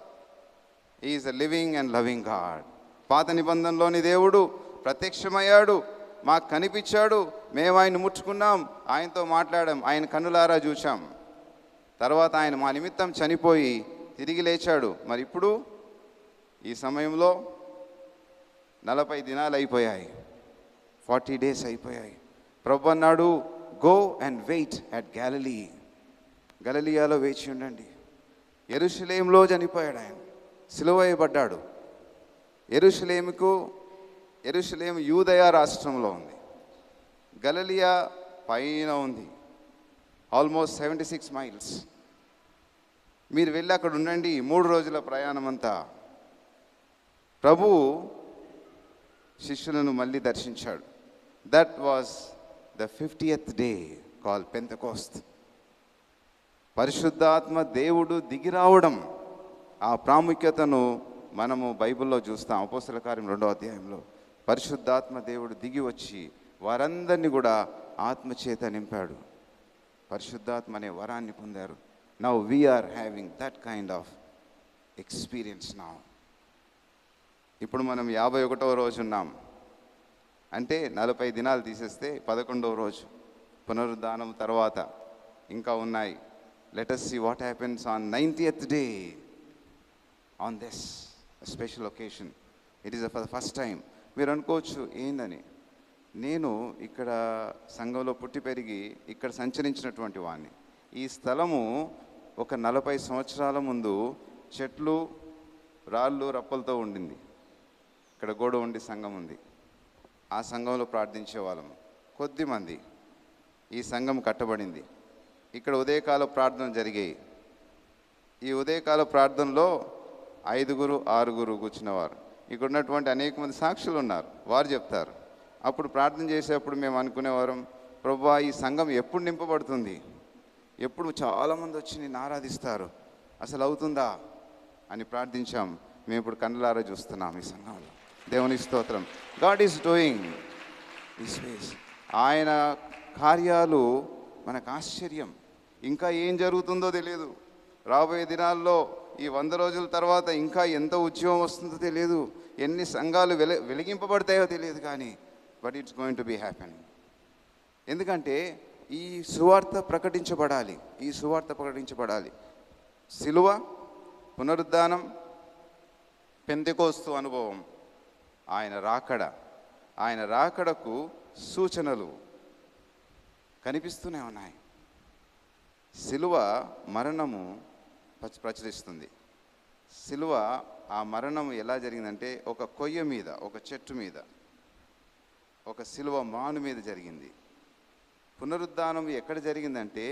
Is a living and loving God. పాత నిబంధనలోని దేవుడు ప్రత్యక్షమయ్యాడు, మాకు కనిపించాడు, మేము ఆయన ముట్టుకున్నాం, ఆయనతో మాట్లాడాం, ఆయన కన్నులారా చూచాం. తర్వాత ఆయన మా నిమిత్తం చనిపోయి తిరిగి లేచాడు. మరి ఇప్పుడు ఈ సమయంలో 40 దినాలు అయిపోయాయి, 40 days అయిపోయాయి. ప్రభు అన్నాడు, go and wait at Galilee. గలిలియాలో వేచి ఉండండి. యెరూషలేములో చనిపోయాడు ఆయన, సిలువ వేయబడ్డాడు. యెరూషలేము యూదయ రాష్ట్రంలో ఉంది. గలిలియా పైన ఉంది, ఆల్మోస్ట్ 76 miles. మీరు వెళ్ళి అక్కడ ఉండండి. 3 రోజుల ప్రయాణం అంతా. ప్రభువు శిష్యులను మళ్ళీ దర్శించాడు. That was the 50th day call Pentecost. పరిశుద్ధాత్మ దేవుడు దిగి రావడం, ఆ ప్రాముఖ్యతను మనము బైబిల్లో చూస్తాం. అపోస్తల కార్యం 2వ అధ్యాయంలో పరిశుద్ధాత్మ దేవుడు దిగి వచ్చి వారందరినీ కూడా ఆత్మచేత నింపాడు. పరిశుద్ధాత్మ అనే వరాన్ని పొందారు. Now we are having that kind of experience now. ఇప్పుడు మనం 51వ రోజు ఉన్నాం. అంటే 40 దినాలు తీసేస్తే 11వ రోజు పునరుద్ధానం తర్వాత ఇంకా ఉన్నాయి. Let us see what happens on 90th day on this special occasion. It is for the first time. మీరు అనుకోవచ్చు ఏందని. నేను ఇక్కడ సంఘంలో పుట్టి పెరిగి ఇక్కడ సంచరించినటువంటి వాడిని. ఈ స్థలము ఒక 40 సంవత్సరాల ముందు చెట్లు రాళ్ళు రప్పలతో ఉండింది. ఇక్కడ గోడ ఉండి సంఘం ఉంది. ఆ సంఘంలో ప్రార్థించే వాళ్ళము కొద్దిమంది. ఈ సంఘం కట్టబడింది. ఇక్కడ ఉదయకాల ప్రార్థన జరిగాయి. ఈ ఉదయకాల ప్రార్థనలో 5 6 కూర్చున్నవారు. ఇక్కడ ఉన్నటువంటి అనేక మంది సాక్షులు ఉన్నారు, వారు చెప్తారు. అప్పుడు ప్రార్థన చేసేటప్పుడు మేము అనుకునేవారం, ప్రభువా ఈ సంఘం ఎప్పుడు నింపబడుతుంది, ఎప్పుడు చాలామంది వచ్చి నిన్ను ఆరాధిస్తారు, అసలు అవుతుందా అని ప్రార్థించాం. మేము ఇప్పుడు కన్నులారా చూస్తున్నాం ఈ సంఘంలో. దేవుని స్తోత్రం. గాడ్ ఈజ్ డూయింగ్ దిస్ వేస్. ఆయన కార్యాలు మనకు ఆశ్చర్యం. ఇంకా ఏం జరుగుతుందో తెలియదు. రాబోయే దినాల్లో ఈ 100 రోజుల తర్వాత ఇంకా ఎంత ఉద్యమం వస్తుందో తెలియదు, ఎన్ని సంఘాలు వెలిగింపబడతాయో తెలియదు. కానీ but it's going to be happening. ఎందుకంటే ఈ సువార్త ప్రకటించబడాలి. సిలువ, పునరుద్ధానం, పెంతెకోస్తు అనుభవం, ఆయన రాకడకు సూచనలు కనిపిస్తూనే ఉన్నాయి. సిలువ మరణము ప్రచురిస్తుంది. సిలువ ఆ మరణం ఎలా జరిగిందంటే ఒక కొయ్య మీద, ఒక చెట్టు మీద, ఒక సిలువ మాను మీద జరిగింది. పునరుద్ధానం ఎక్కడ జరిగిందంటే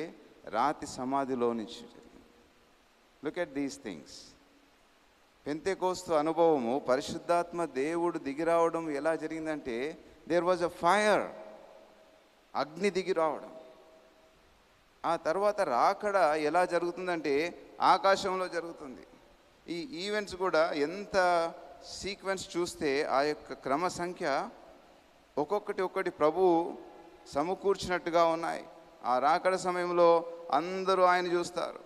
రాతి సమాధిలో నుంచి జరిగింది. Look at these things. Pentecost అనుభవము, పరిశుద్ధాత్మ దేవుడు దిగిరావడం ఎలా జరిగిందంటే దేర్ వాజ్ అ ఫైర్, అగ్ని దిగి రావడం. ఆ తర్వాత రాకడ ఎలా జరుగుతుందంటే ఆకాశంలో జరుగుతుంది. ఈ ఈవెంట్స్ కూడా ఎంత సీక్వెన్స్ చూస్తే ఆ యొక్క క్రమ సంఖ్య ఒక్కొక్కటి ప్రభువు సమకూర్చినట్టుగా ఉన్నాయి. ఆ రాకడ సమయంలో అందరూ ఆయన చూస్తారు.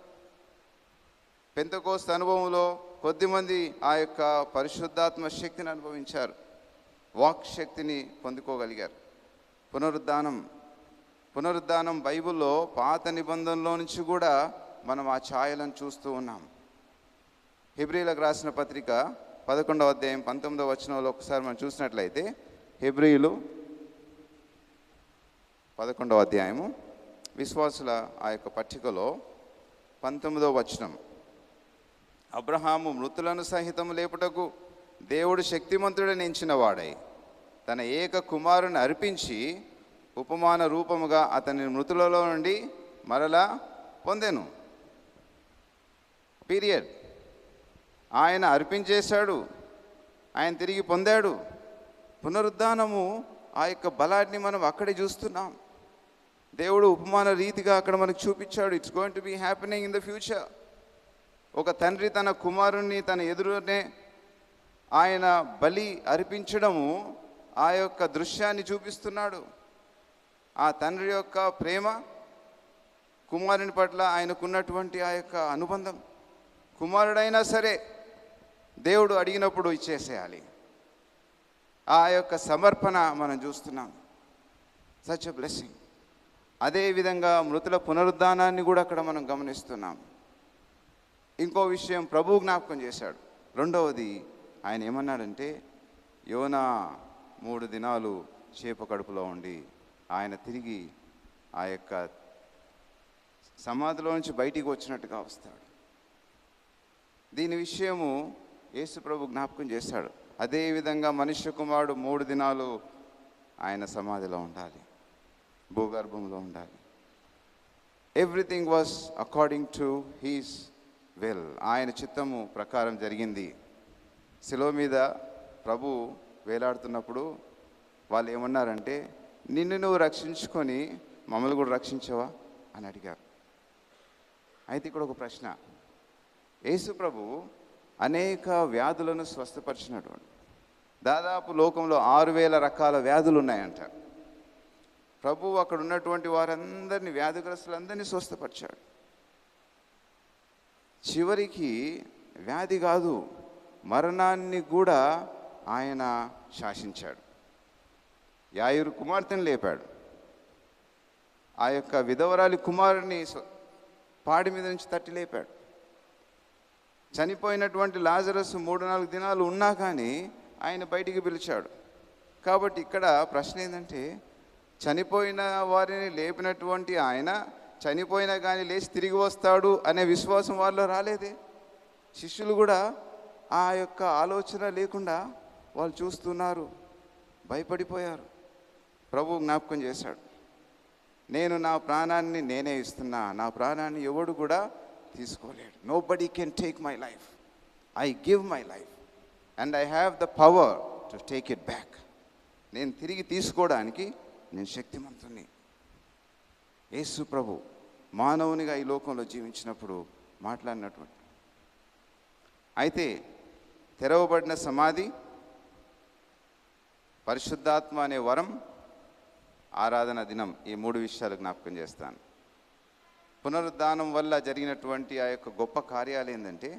పెంతెకోస్తు అనుభవంలో కొద్దిమంది ఆ యొక్క పరిశుద్ధాత్మ శక్తిని అనుభవించారు, వాక్ శక్తిని పొందుకోగలిగారు. పునరుద్ధానం బైబిల్లో పాత నిబంధనలో నుంచి కూడా మనం ఆ ఛాయలను చూస్తూ ఉన్నాం. హెబ్రీలకు రాసిన పత్రిక 11వ అధ్యాయం 19వ వచనంలో ఒకసారి మనం చూసినట్లయితే, హెబ్రీలు 11వ అధ్యాయము విశ్వాసుల ఆ యొక్క పట్టికలో 19వ వచనం, అబ్రహాము మృతులను సహితము లేపుటకు దేవుడు శక్తిమంతుడని ఎంచిన వాడై తన ఏక కుమారుని అర్పించి ఉపమాన రూపముగా అతని మృతులలో నుండి మరలా పొందెను. పీరియడ్. ఆయన అర్పించేశాడు, ఆయన తిరిగి పొందాడు. పునరుద్ధానము ఆ యొక్క బలాన్ని మనం అక్కడే చూస్తున్నాం. దేవుడు ఉపమాన రీతిగా అక్కడ మనకు చూపించాడు. It's going to be happening in the future. ఒక తండ్రి తన కుమారుణ్ణి తన ఎదురునే ఆయన బలి అర్పించడము ఆ యొక్క దృశ్యాన్ని చూపిస్తున్నాడు. ఆ తండ్రి యొక్క ప్రేమ, కుమారుని పట్ల ఆయనకున్నటువంటి ఆ యొక్క అనుబంధం. కుమారుడైనా సరే దేవుడు అడిగినప్పుడు ఇచ్చేసేయాలి. ఆ యొక్క సమర్పణ మనం చూస్తున్నాం. Such a blessing. అదేవిధంగా మృతుల పునరుద్ధానాన్ని కూడా అక్కడ మనం గమనిస్తున్నాం. ఇంకో విషయం ప్రభువు జ్ఞాపకం చేశాడు. రెండవది ఆయన ఏమన్నాడంటే, యోనా 3 దినాలు చేప కడుపులో ఉండి ఆయన తిరిగి ఆ యొక్క సమాధిలో నుంచి బయటికి వచ్చినట్టుగా వస్తాడు. దీని విషయము యేసు ప్రభు జ్ఞాపకం చేశాడు. అదేవిధంగా మనుష్య కుమారుడు 3 దినాలు ఆయన సమాధిలో ఉండాలి, భూగర్భంలో ఉండాలి. Everything was according to he's will. ఆయన చిత్తము ప్రకారం జరిగింది. శిలువ మీద ప్రభు వేలాడుతున్నప్పుడు వాళ్ళు ఏమన్నారంటే, నిన్ను నువ్వు రక్షించుకొని మమ్మల్ని కూడా రక్షించవా అని అడిగారు. అయితే ఇక్కడ ఒక ప్రశ్న. యేసు ప్రభు అనేక వ్యాధులను స్వస్థపరిచినటువంటి, దాదాపు లోకంలో 6000 రకాల వ్యాధులు ఉన్నాయంట. ప్రభు అక్కడ ఉన్నటువంటి వారందరినీ, వ్యాధిగ్రస్తులందరినీ స్వస్థపరిచాడు. చివరికి వ్యాధి కాదు, మరణాన్ని కూడా ఆయన శాసించాడు. యాయిరు కుమార్తెను లేపాడు. ఆ యొక్క విధవరాలి కుమారుని పాడి మీద నుంచి తట్టి లేపాడు. చనిపోయినటువంటి లాజరస్ 3-4 దినాలు ఉన్నా కానీ ఆయన బయటికి పిలిచాడు. కాబట్టి ఇక్కడ ప్రశ్న ఏంటంటే, చనిపోయిన వారిని లేపినటువంటి ఆయన చనిపోయినా కానీ లేచి తిరిగి వస్తాడు అనే విశ్వాసం వాళ్ళలో రాలేదే. శిష్యులు కూడా ఆ యొక్క ఆలోచన లేకుండా వాళ్ళు చూస్తున్నారు, భయపడిపోయారు. ప్రభు జ్ఞాపకం చేశాడు, నేను నా ప్రాణాన్ని నేనే ఇస్తున్నా, నా ప్రాణాన్ని ఎవడు కూడా తీసుకోలేడు. Nobody can take my life, I give my life and I have the power to take it back. నేను తిరిగి తీసుకోవడానికి నేను శక్తిమంతుని. యేసు ప్రభు మానవునిగా ఈ లోకంలో జీవించినప్పుడు మాట్లాడినటువంటి. అయితే తెరవబడిన సమాధి, పరిశుద్ధాత్మ అనే వరం, ఆరాధన దినం, ఈ 3 విషయాలు జ్ఞాపకం చేస్తాను. పునరుద్ధానం వల్ల జరిగినటువంటి ఆ యొక్క గొప్ప కార్యాలు ఏంటంటే,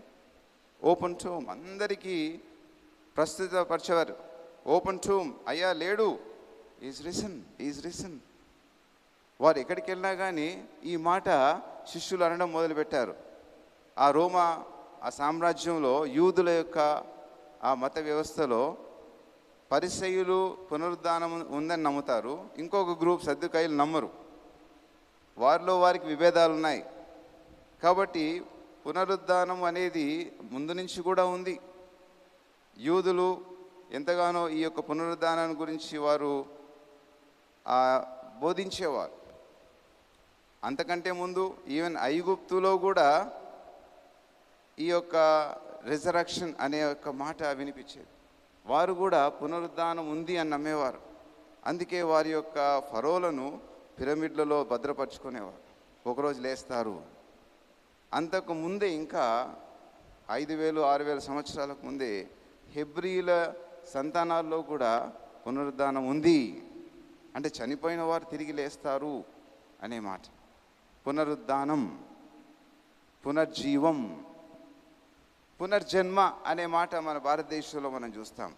ఓపెన్ టూమ్ అందరికీ ప్రస్తుతపరిచేవారు. ఓపెన్ టూమ్, అయ్యా లేడు, ఈజ్ రిసన్. వారు ఎక్కడికి వెళ్ళినా కానీ ఈ మాట శిష్యులు అనడం మొదలుపెట్టారు. ఆ రోమా ఆ సామ్రాజ్యంలో యూదుల యొక్క ఆ మత వ్యవస్థలో పరిసయ్యులు పునరుద్ధానం ఉందని నమ్ముతారు, ఇంకొక గ్రూప్ సద్దుకాయలు నమ్మరు. వారిలో వారికి విభేదాలు ఉన్నాయి. కాబట్టి పునరుద్ధానం అనేది ముందు నుంచి కూడా ఉంది. యూదులు ఎంతగానో ఈ యొక్క పునరుద్ధానాన్ని గురించి వారు బోధించేవారు. అంతకంటే ముందు ఈవెన్ ఐగుప్తులో కూడా ఈ యొక్క రిజరక్షన్ అనే యొక్క మాట వినిపించేది. వారు కూడా పునరుద్ధానం ఉంది అని నమ్మేవారు. అందుకే వారి యొక్క ఫరోలను పిరమిడ్లలో భద్రపరుచుకునేవారు, ఒకరోజు లేస్తారు. అంతకు ముందే ఇంకా 5,000-6,000 సంవత్సరాలకు ముందే హెబ్రీల సంతానాల్లో కూడా పునరుద్ధానం ఉంది, అంటే చనిపోయిన వారు తిరిగి లేస్తారు అనే మాట. పునరుద్ధానం, పునర్జీవం, పునర్జన్మ అనే మాట మన భారతదేశంలో మనం చూస్తాం.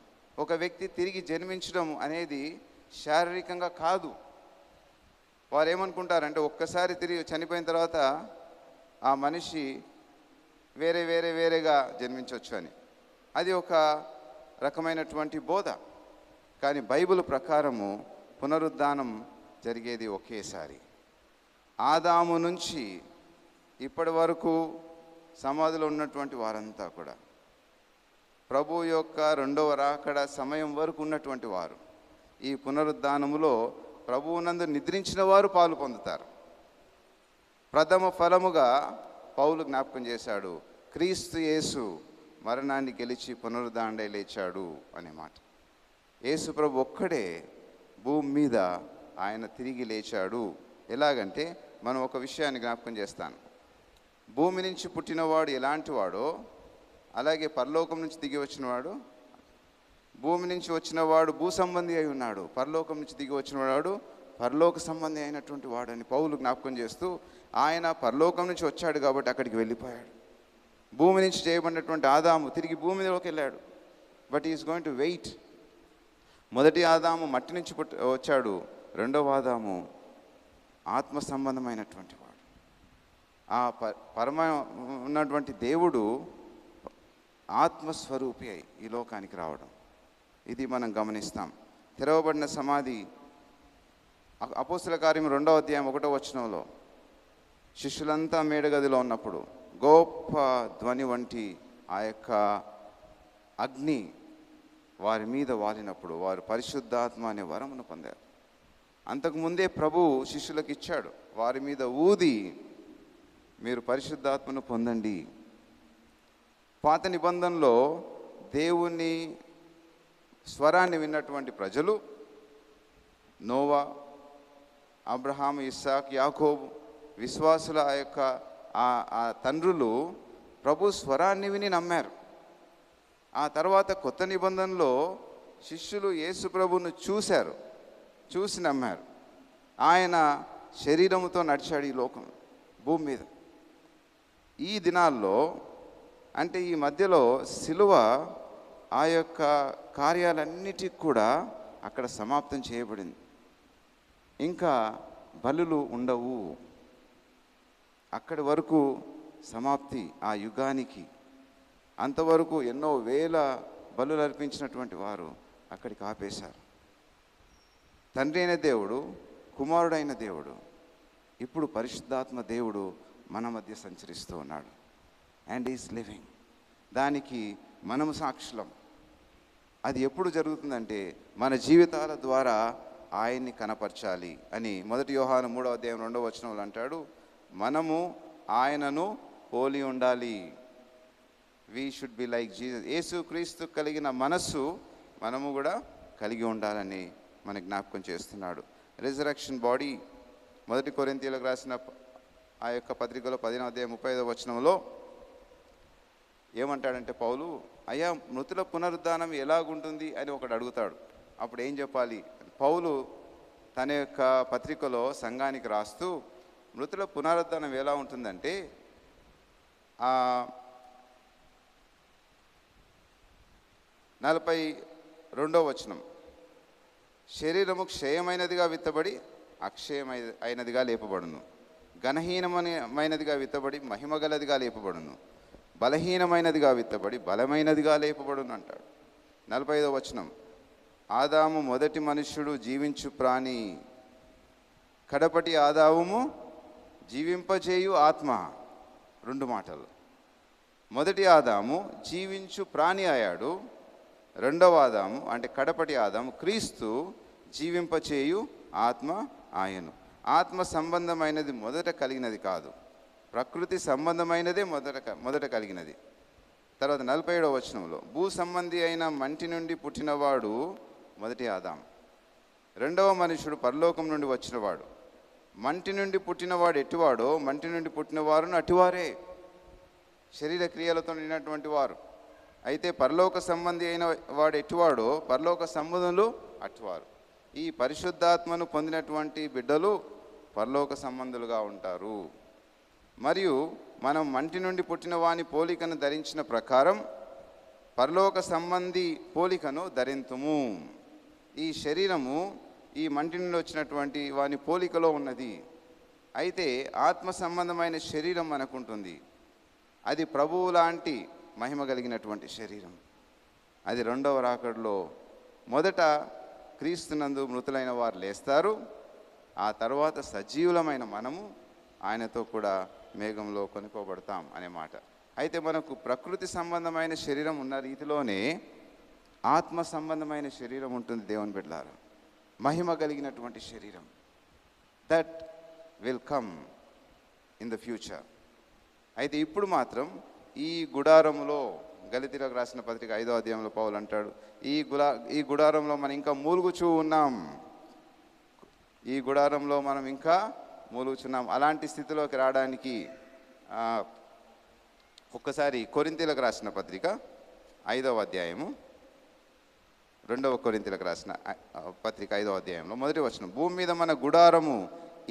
ఒక వ్యక్తి తిరిగి జన్మించడం అనేది శారీరకంగా కాదు. వారు ఏమనుకుంటారంటే ఒక్కసారి తిరిగి చనిపోయిన తర్వాత ఆ మనిషి వేరేగా జన్మించవచ్చు అని. అది ఒక రకమైనటువంటి బోధ. కానీ బైబిల్ ప్రకారము పునరుద్ధానం జరిగేది ఒకేసారి. ఆదాము నుంచి ఇప్పటి వరకు సమాధిలో ఉన్నటువంటి వారంతా కూడా ప్రభు యొక్క రెండవ రాకడ సమయం వరకు ఉన్నటువంటి వారు ఈ పునరుద్ధానములో ప్రభువునందు నిద్రించిన వారు పాలు పొందుతారు. ప్రథమ ఫలముగా పౌలు జ్ఞాపకం చేశాడు, క్రీస్తు యేసు మరణాన్ని గెలిచి పునరుద్ధానుడై లేచాడు అనే మాట. యేసు ప్రభు ఒక్కడే భూమి మీద ఆయన తిరిగి లేచాడు. ఎలాగంటే మనం ఒక విషయాన్ని జ్ఞాపకం చేస్తాను. భూమి నుంచి పుట్టినవాడు ఎలాంటి వాడో అలాగే పరలోకం నుంచి దిగి వచ్చినవాడు, భూమి నుంచి వచ్చినవాడు భూ సంబంధి అయి ఉన్నాడు, పరలోకం నుంచి దిగి వచ్చినవాడు పరలోక సంబంధి అయినటువంటి వాడు అని పౌలు జ్ఞాపకం చేస్తూ, ఆయన పరలోకం నుంచి వచ్చాడు కాబట్టి అక్కడికి వెళ్ళిపోయాడు. భూమి నుంచి చేయబడినటువంటి ఆదాము తిరిగి భూమిలోకి వెళ్ళాడు. But is going to wait. మొదటి ఆదాము మట్టి నుంచి వచ్చాడు, రెండవ ఆదాము ఆత్మ సంబంధమైనటువంటి వాడు. ఆ పరమ ఉన్నటువంటి దేవుడు ఆత్మస్వరూపి అయి ఈ లోకానికి రావడం, ఇది మనం గమనిస్తాం. తెరవబడిన సమాధి అపోస్తుల కార్యం 2వ అధ్యాయం 1వ వచనంలో శిష్యులంతా మేడగదిలో ఉన్నప్పుడు గొప్ప ధ్వని వంటి ఆ యొక్క అగ్ని వారి మీద వాలినప్పుడు వారు పరిశుద్ధాత్మ అనే వరమును పొందారు. అంతకుముందే ప్రభు శిష్యులకు ఇచ్చాడు, వారి మీద ఊది మీరు పరిశుద్ధాత్మను పొందండి. పాత నిబంధనలో దేవుని స్వరాన్ని విన్నటువంటి ప్రజలు నోవా, అబ్రహాము, ఇస్సాక్, యాకోబు విశ్వాసుల ఆ యొక్క ఆ తండ్రులు ప్రభు స్వరాన్ని విని నమ్మారు. ఆ తర్వాత కొత్త నిబంధనలో శిష్యులు యేసు ప్రభువును చూసి నమ్మారు. ఆయన శరీరముతో నడిచాడు ఈ లోకం భూమి మీద. ఈ దినాల్లో అంటే ఈ మధ్యలో సిలువ ఆ యొక్క కార్యాలన్నిటికి కూడా అక్కడ సమాప్తం చేయబడింది. ఇంకా బలులు ఉండవు. అక్కడి వరకు సమాప్తి ఆ యుగానికి. అంతవరకు ఎన్నో వేల బలులు అర్పించినటువంటి వారు అక్కడికి ఆపేశారు. తండ్రి అయిన దేవుడు, కుమారుడైన దేవుడు, ఇప్పుడు పరిశుద్ధాత్మ దేవుడు మన మధ్య సంచరిస్తూ ఉన్నాడు. And is living. దానికి మనము సాక్షులం. అది ఎప్పుడు జరుగుతుందంటే మన జీవితాల ద్వారా ఆయన్ని కనపరచాలి అని 1 యోహాను 3వ అధ్యాయం 2వ వచనంలో అంటాడు. మనము ఆయనను పోలి ఉండాలి. We should be like Jesus. యేసు క్రీస్తు కలిగిన మనస్సు మనము కూడా కలిగి ఉండాలని మన జ్ఞాపకం చేస్తున్నాడు. రిజరక్షన్ బాడీ 1 కొరింథీయులకు రాసిన ఆ యొక్క పత్రికలో 10వ అధ్యాయం 35వ వచనంలో ఏమంటాడంటే పౌలు, అయ్యా మృతుల పునరుద్ధానం ఎలాగుంటుంది అని ఒకడు అడుగుతాడు. అప్పుడు ఏం చెప్పాలి? పౌలు తన యొక్క పత్రికలో సంఘానికి రాస్తూ మృతుల పునరుద్ధానం ఎలా ఉంటుందంటే 42వ వచనం, శరీరము క్షయమైనదిగా విత్తబడి అక్షయమైనదిగా లేపబడును, ఘనహీనమైనదిగా విత్తబడి మహిమగలదిగా లేపబడును, బలహీనమైనదిగా విత్తబడి బలమైనదిగా లేపబడును అంటాడు. 45వ వచనం, ఆదాము మొదటి మనుష్యుడు జీవించు ప్రాణి, కడపటి ఆదాము జీవింపజేయు ఆత్మ. 2 మాటలు. మొదటి ఆదాము జీవించు ప్రాణి అయ్యాడు, రెండవ ఆదాము అంటే కడపటి ఆదాము క్రీస్తు జీవింపచేయు ఆత్మ ఆయను. ఆత్మ సంబంధమైనది మొదట కలిగినది కాదు, ప్రకృతి సంబంధమైనదే మొదట కలిగినది. తర్వాత 47వ వచనంలో, భూ సంబంధి అయిన మంటి నుండి పుట్టినవాడు మొదటి ఆదాం, రెండవ మనుషుడు పరలోకం నుండి వచ్చినవాడు. మంటి నుండి పుట్టినవాడు ఎట్టివాడో మంటి నుండి పుట్టినవారును అటివారే, శరీర క్రియలతో నిన్నటువంటి వారు. అయితే పరలోక సంబంధి అయిన వాడు ఎట్టివాడో పరలోక సంబంధులు అట్టివారు. ఈ పరిశుద్ధాత్మను పొందినటువంటి బిడ్డలు పరలోక సంబంధులుగా ఉంటారు. మరియు మనం మంటి నుండి పుట్టిన వాని పోలికను ధరించిన ప్రకారం పరలోక సంబంధి పోలికను ధరింతుము. ఈ శరీరము ఈ మంటి నుండి వచ్చినటువంటి వాని పోలికలో ఉన్నది. అయితే ఆత్మ సంబంధమైన శరీరం మనకుంటుంది. అది ప్రభువు లాంటి మహిమ కలిగినటువంటి శరీరం. అది రెండవ రాకడలో మొదట క్రీస్తునందు మృతులైన వారు లేస్తారు, ఆ తర్వాత సజీవులమైన మనము ఆయనతో కూడా మేఘంలో కొనుక్కోబడతాం అనే మాట. అయితే మనకు ప్రకృతి సంబంధమైన శరీరం ఉన్న రీతిలోనే ఆత్మ సంబంధమైన శరీరం ఉంటుంది దేవుని బిడ్డలారా, మహిమ కలిగినటువంటి శరీరం. That will come in the future. అయితే ఇప్పుడు మాత్రం ఈ గుడారంలో, గలితీలకు రాసిన పత్రిక 5వ అధ్యాయంలో పౌలు అంటాడు, ఈ గుడారంలో మనం ఇంకా మూలుగుచూ ఉన్నాం, ఈ గుడారంలో మనం ఇంకా మూలుగుచున్నాం. అలాంటి స్థితిలోకి రావడానికి ఒక్కసారి కొరింథీలకు రాసిన పత్రిక 5వ అధ్యాయము, 2వ కొరింథీలకు రాసిన పత్రిక 5వ అధ్యాయంలో 1వ వచనం, భూమి మీద మన గుడారము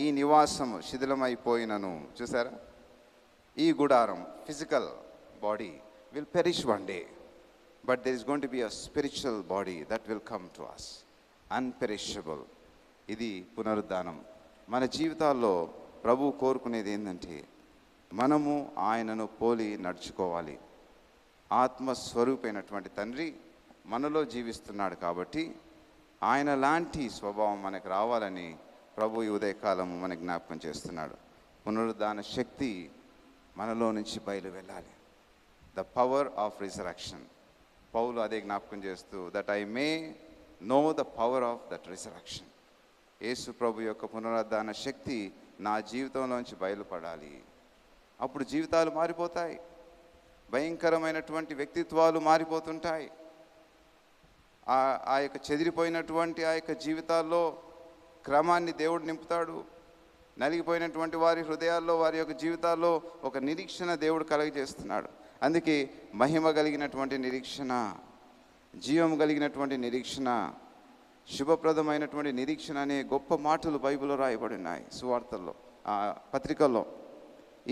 ఈ నివాసము శిథిలమైపోయినను. చూసారా, ఈ గుడారం physical body will perish one day, but there is going to be a spiritual body that will come to us, unperishable. ఇది పునరుద్ధానం. మన జీవితాల్లో ప్రభు కోరుకునేది ఏంటంటే మనము ఆయనను పోలి నడుచుకోవాలి. ఆత్మస్వరూపైనటువంటి తండ్రి మనలో జీవిస్తున్నాడు కాబట్టి ఆయన లాంటి స్వభావం మనకు రావాలని ప్రభు ఈ ఉదయకాలము మనకు జ్ఞాపకం చేస్తున్నాడు. పునరుద్ధాన శక్తి మనలో నుంచి బయలు వెళ్ళాలి. The power of resurrection. పౌలు అదే జ్ఞాపకం చేస్తూ, that I may know the power of that resurrection. యేసు ప్రభు యొక్క పునరుద్ధాన శక్తి నా జీవితంలోంచి బయలుపడాలి. అప్పుడు జీవితాలు మారిపోతాయి, భయంకరమైనటువంటి వ్యక్తిత్వాలు మారిపోతుంటాయి. ఆ యొక్క చెదిరిపోయినటువంటి ఆ యొక్క జీవితాల్లో క్రమాన్ని దేవుడు నింపుతాడు. నలిగిపోయినటువంటి వారి హృదయాల్లో, వారి యొక్క జీవితాల్లో ఒక నిరీక్షణ దేవుడు కలుగజేస్తున్నాడు. అందుకే మహిమ కలిగినటువంటి నిరీక్షణ, జీవం కలిగినటువంటి నిరీక్షణ, శుభప్రదమైనటువంటి నిరీక్షణ అనే గొప్ప మాటలు బైబిల్లో రాయబడి ఉన్నాయి, సువార్తల్లో, పత్రికల్లో.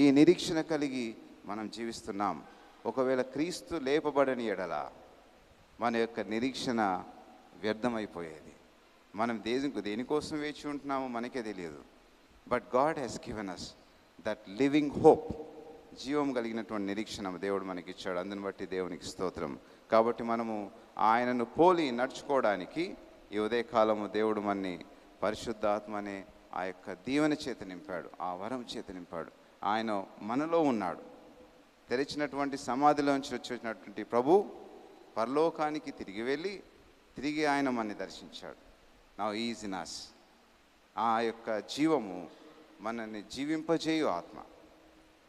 ఈ నిరీక్షణ కలిగి మనం జీవిస్తున్నాం. ఒకవేళ క్రీస్తు లేపబడని ఎడల మన యొక్క నిరీక్షణ వ్యర్థమైపోయేది. మనం దేనికోసం వేచి ఉంటున్నామో మనకే తెలియదు. But God has given us that living hope, జీవం కలిగినటువంటి నిరీక్షణ దేవుడు మనకి ఇచ్చాడు. అందుని బట్టి దేవునికి స్తోత్రం. కాబట్టి మనము ఆయనను పోలి నడుచుకోవడానికి ఈ ఉదయకాలము దేవుడు మనని పరిశుద్ధాత్మ అనే ఆ యొక్క దీవెన చేత నింపాడు, ఆ వరం చేత నింపాడు. ఆయన మనలో ఉన్నాడు. తెరిచినటువంటి సమాధిలోంచి వచ్చినటువంటి ప్రభు పరలోకానికి తిరిగి వెళ్ళి తిరిగి ఆయన మనని దర్శించాడు. Now he is in us. ఆ యొక్క జీవము మనల్ని జీవింపజేయు ఆత్మ.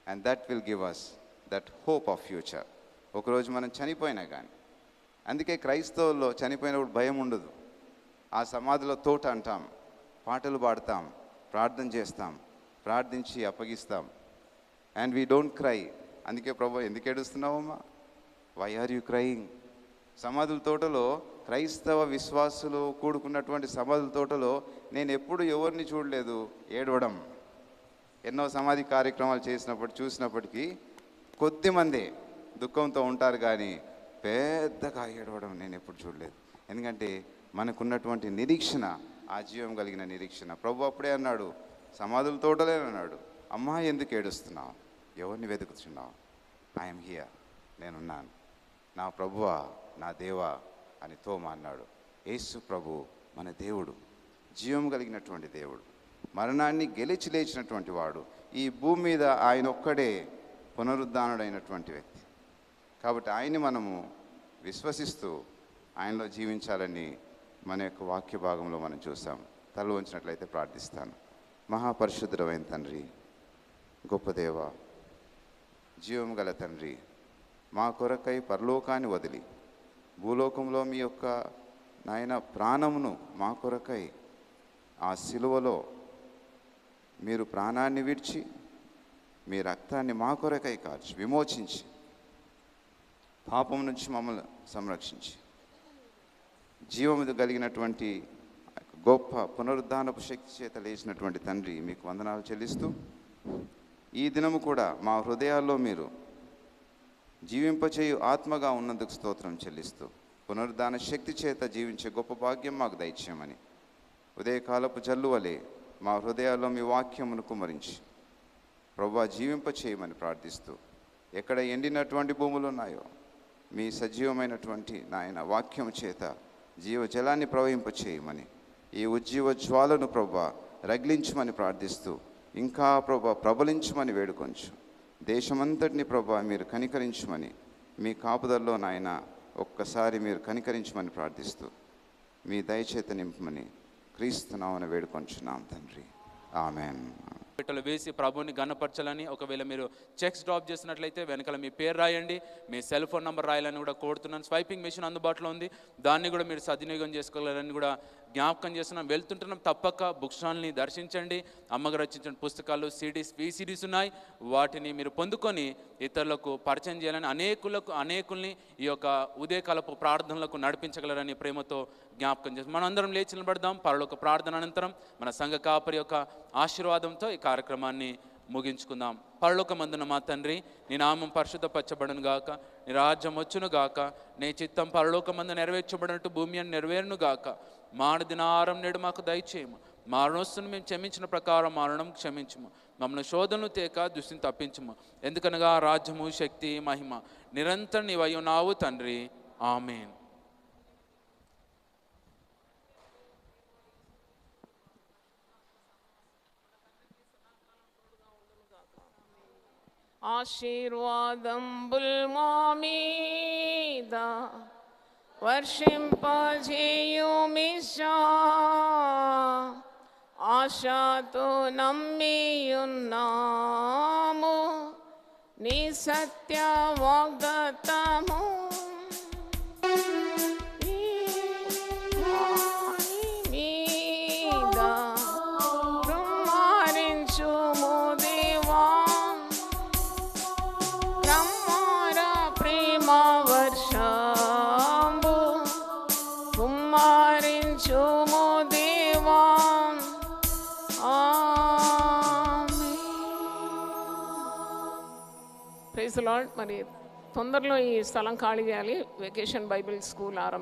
And that will give us that hope of future. ఒకరోజు మనం చనిపోయినా కానీ, అందుకే క్రైస్తవుల్లో చనిపోయినప్పుడు భయం ఉండదు. ఆ సమాధిలో తోట అంటాం, పాటలు పాడతాం, ప్రార్థన చేస్తాం, ప్రార్థించి అప్పగిస్తాం. And we don't cry. అందుకే ప్రభు, ఎందుకు ఏడుస్తున్నావమ్మా, వై ఆర్ యూ క్రయింగ్? సమాధుల తోటలో, క్రైస్తవ విశ్వాసులు కూడుకున్నటువంటి సమాధుల తోటలో నేను ఎప్పుడు ఎవరిని చూడలేదు ఏడవడం. ఎన్నో సమాధి కార్యక్రమాలు చూసినప్పటికీ కొద్దిమందే దుఃఖంతో ఉంటారు, కానీ పెద్దగా ఏడవడం నేను ఎప్పుడు చూడలేదు. ఎందుకంటే మనకున్నటువంటి నిరీక్షణ ఆ జీవం కలిగిన నిరీక్షణ. ప్రభు అప్పుడే అన్నాడు, సమాధుల తోటలే అన్నాడు, అమ్మా ఎందుకు ఏడుస్తున్నావు, ఎవరిని వెతుకుతున్నావు? ఐఎమ్ హియర్, నేనున్నాను. నా ప్రభువా, నా దేవా అని తోమా అన్నాడు. యేసు ప్రభు మన దేవుడు, జీవం కలిగినటువంటి దేవుడు, మరణాన్ని గెలిచి లేచినటువంటి వాడు. ఈ భూమి మీద ఆయన ఒక్కడే పునరుద్ధానుడైనటువంటి వ్యక్తి. కాబట్టి ఆయన్ని మనము విశ్వసిస్తూ ఆయనలో జీవించాలని మన యొక్క వాక్య భాగంలో మనం చూసాం. తల వంచినట్లయితే ప్రార్థిస్తాను. మహాపరిశుద్ధమైన తండ్రి, గొప్ప దేవ, జీవం గల తండ్రి, మా కొరకై పరలోకాన్ని వదిలి భూలోకంలో మీ యొక్క నాయన ప్రాణమును మా కొరకై ఆ సిలువలో మీరు ప్రాణాన్ని విడిచి మీ రక్తాన్ని మా కొరకై కార్చి విమోచించి పాపం నుంచి మమ్మల్ని సంరక్షించి జీవము కలిగినటువంటి గొప్ప పునరుద్ధానపు శక్తి చేత లేచినటువంటి తండ్రి, మీకు వందనాలు చెల్లిస్తూ ఈ దినము కూడా మా హృదయాల్లో మీరు జీవింపచేయు ఆత్మగా ఉన్నందుకు స్తోత్రం చెల్లిస్తూ పునరుద్ధాన శక్తి చేత జీవించే గొప్ప భాగ్యం మాకు దయచేయమని ఉదయకాలపు జల్లు వలె మా హృదయాల్లో మీ వాక్యమును కుమ్మరించి ప్రభువా జీవింపచేయమని ప్రార్థిస్తూ, ఎక్కడ ఎండినటువంటి భూములు ఉన్నాయో మీ సజీవమైనటువంటి నాయన వాక్యం చేత జీవజలాన్ని ప్రవహింపచేయమని, ఈ ఉజ్జీవ జ్వాలను ప్రభువా రగిలించమని ప్రార్థిస్తూ, ఇంకా ప్రభువా ప్రబలించమని వేడుకొంచు. దేశమంతటిని ప్రభువా మీరు కనికరించమని, మీ కాపుదల్లో నాయన ఒక్కసారి మీరు కనికరించమని ప్రార్థిస్తూ మీ దయచేత నింపమని క్రీస్తు నామమున వేడుకొంచున్నాం తండ్రి. ఆమెన్. పెట్టెలు వేసి ప్రభువుని గణపరచాలని, ఒకవేళ మీరు చెక్స్ డ్రాప్ చేసినట్లయితే వెనకాల మీ పేరు రాయండి, మీ సెల్ ఫోన్ నెంబర్ రాయాలని కూడా కోరుతున్నాను. స్వైపింగ్ మెషిన్ అందుబాటులో ఉంది, దాన్ని కూడా మీరు సద్వినియోగం చేసుకోవాలని కూడా జ్ఞాపకం చేస్తున్నాం. వెళ్తుంటున్నాం, తప్పక బుక్ స్టాల్ని దర్శించండి. అమ్మగారు రచించిన పుస్తకాలు, సిడీస్, VCDs ఉన్నాయి. వాటిని మీరు పొందుకొని ఇతరులకు పరిచయం చేయాలని, అనేకుల్ని ఈ యొక్క ఉదయకాలపు ప్రార్థనలకు నడిపించగలరని ప్రేమతో జ్ఞాపకం చేస్తాం. మనం అందరం లేచి నిలబడదాం. పరలోక ప్రార్థన అనంతరం మన సంఘ కాపరి యొక్క ఆశీర్వాదంతో ఈ కార్యక్రమాన్ని ముగించుకుందాం. పరలోకమందున మా తండ్రి, నీ నామం పరిశుద్ధపరచబడును గాక, నీ రాజ్యం వచ్చును గాక, నీ చిత్తం పరలోకమందు నెరవేర్చబడినట్టు భూమి అని నెరవేరును గాక. మాను దినారం నేడు మాకు దయచేయము, మారణోస్తును మేము క్షమించిన ప్రకారం మారణం క్షమించము, మమ్మల్ని శోధనలు తేక దుష్టిని తప్పించము. ఎందుకనగా రాజ్యము, శక్తి, మహిమ నిరంతరం నీవై ఉన్నావు తండ్రి. ఆమేన్. ఆశీర్వాదంబుల్ మా మీద వర్షింపజేయుమిషా, ఆశతో నమ్మియున్నాము నీ సత్య వాగ్దత్తము. మీద కుమ్మరించుము దేవా, బ్రహ్మార ప్రేమ వర్షంబు కుమ్మరించుము దేవా. Praise the Lord. మరి తొందరలో ఈ స్థలం ఖాళీ చేయాలి. వెకేషన్ బైబిల్ స్కూల్ ఆరంభం.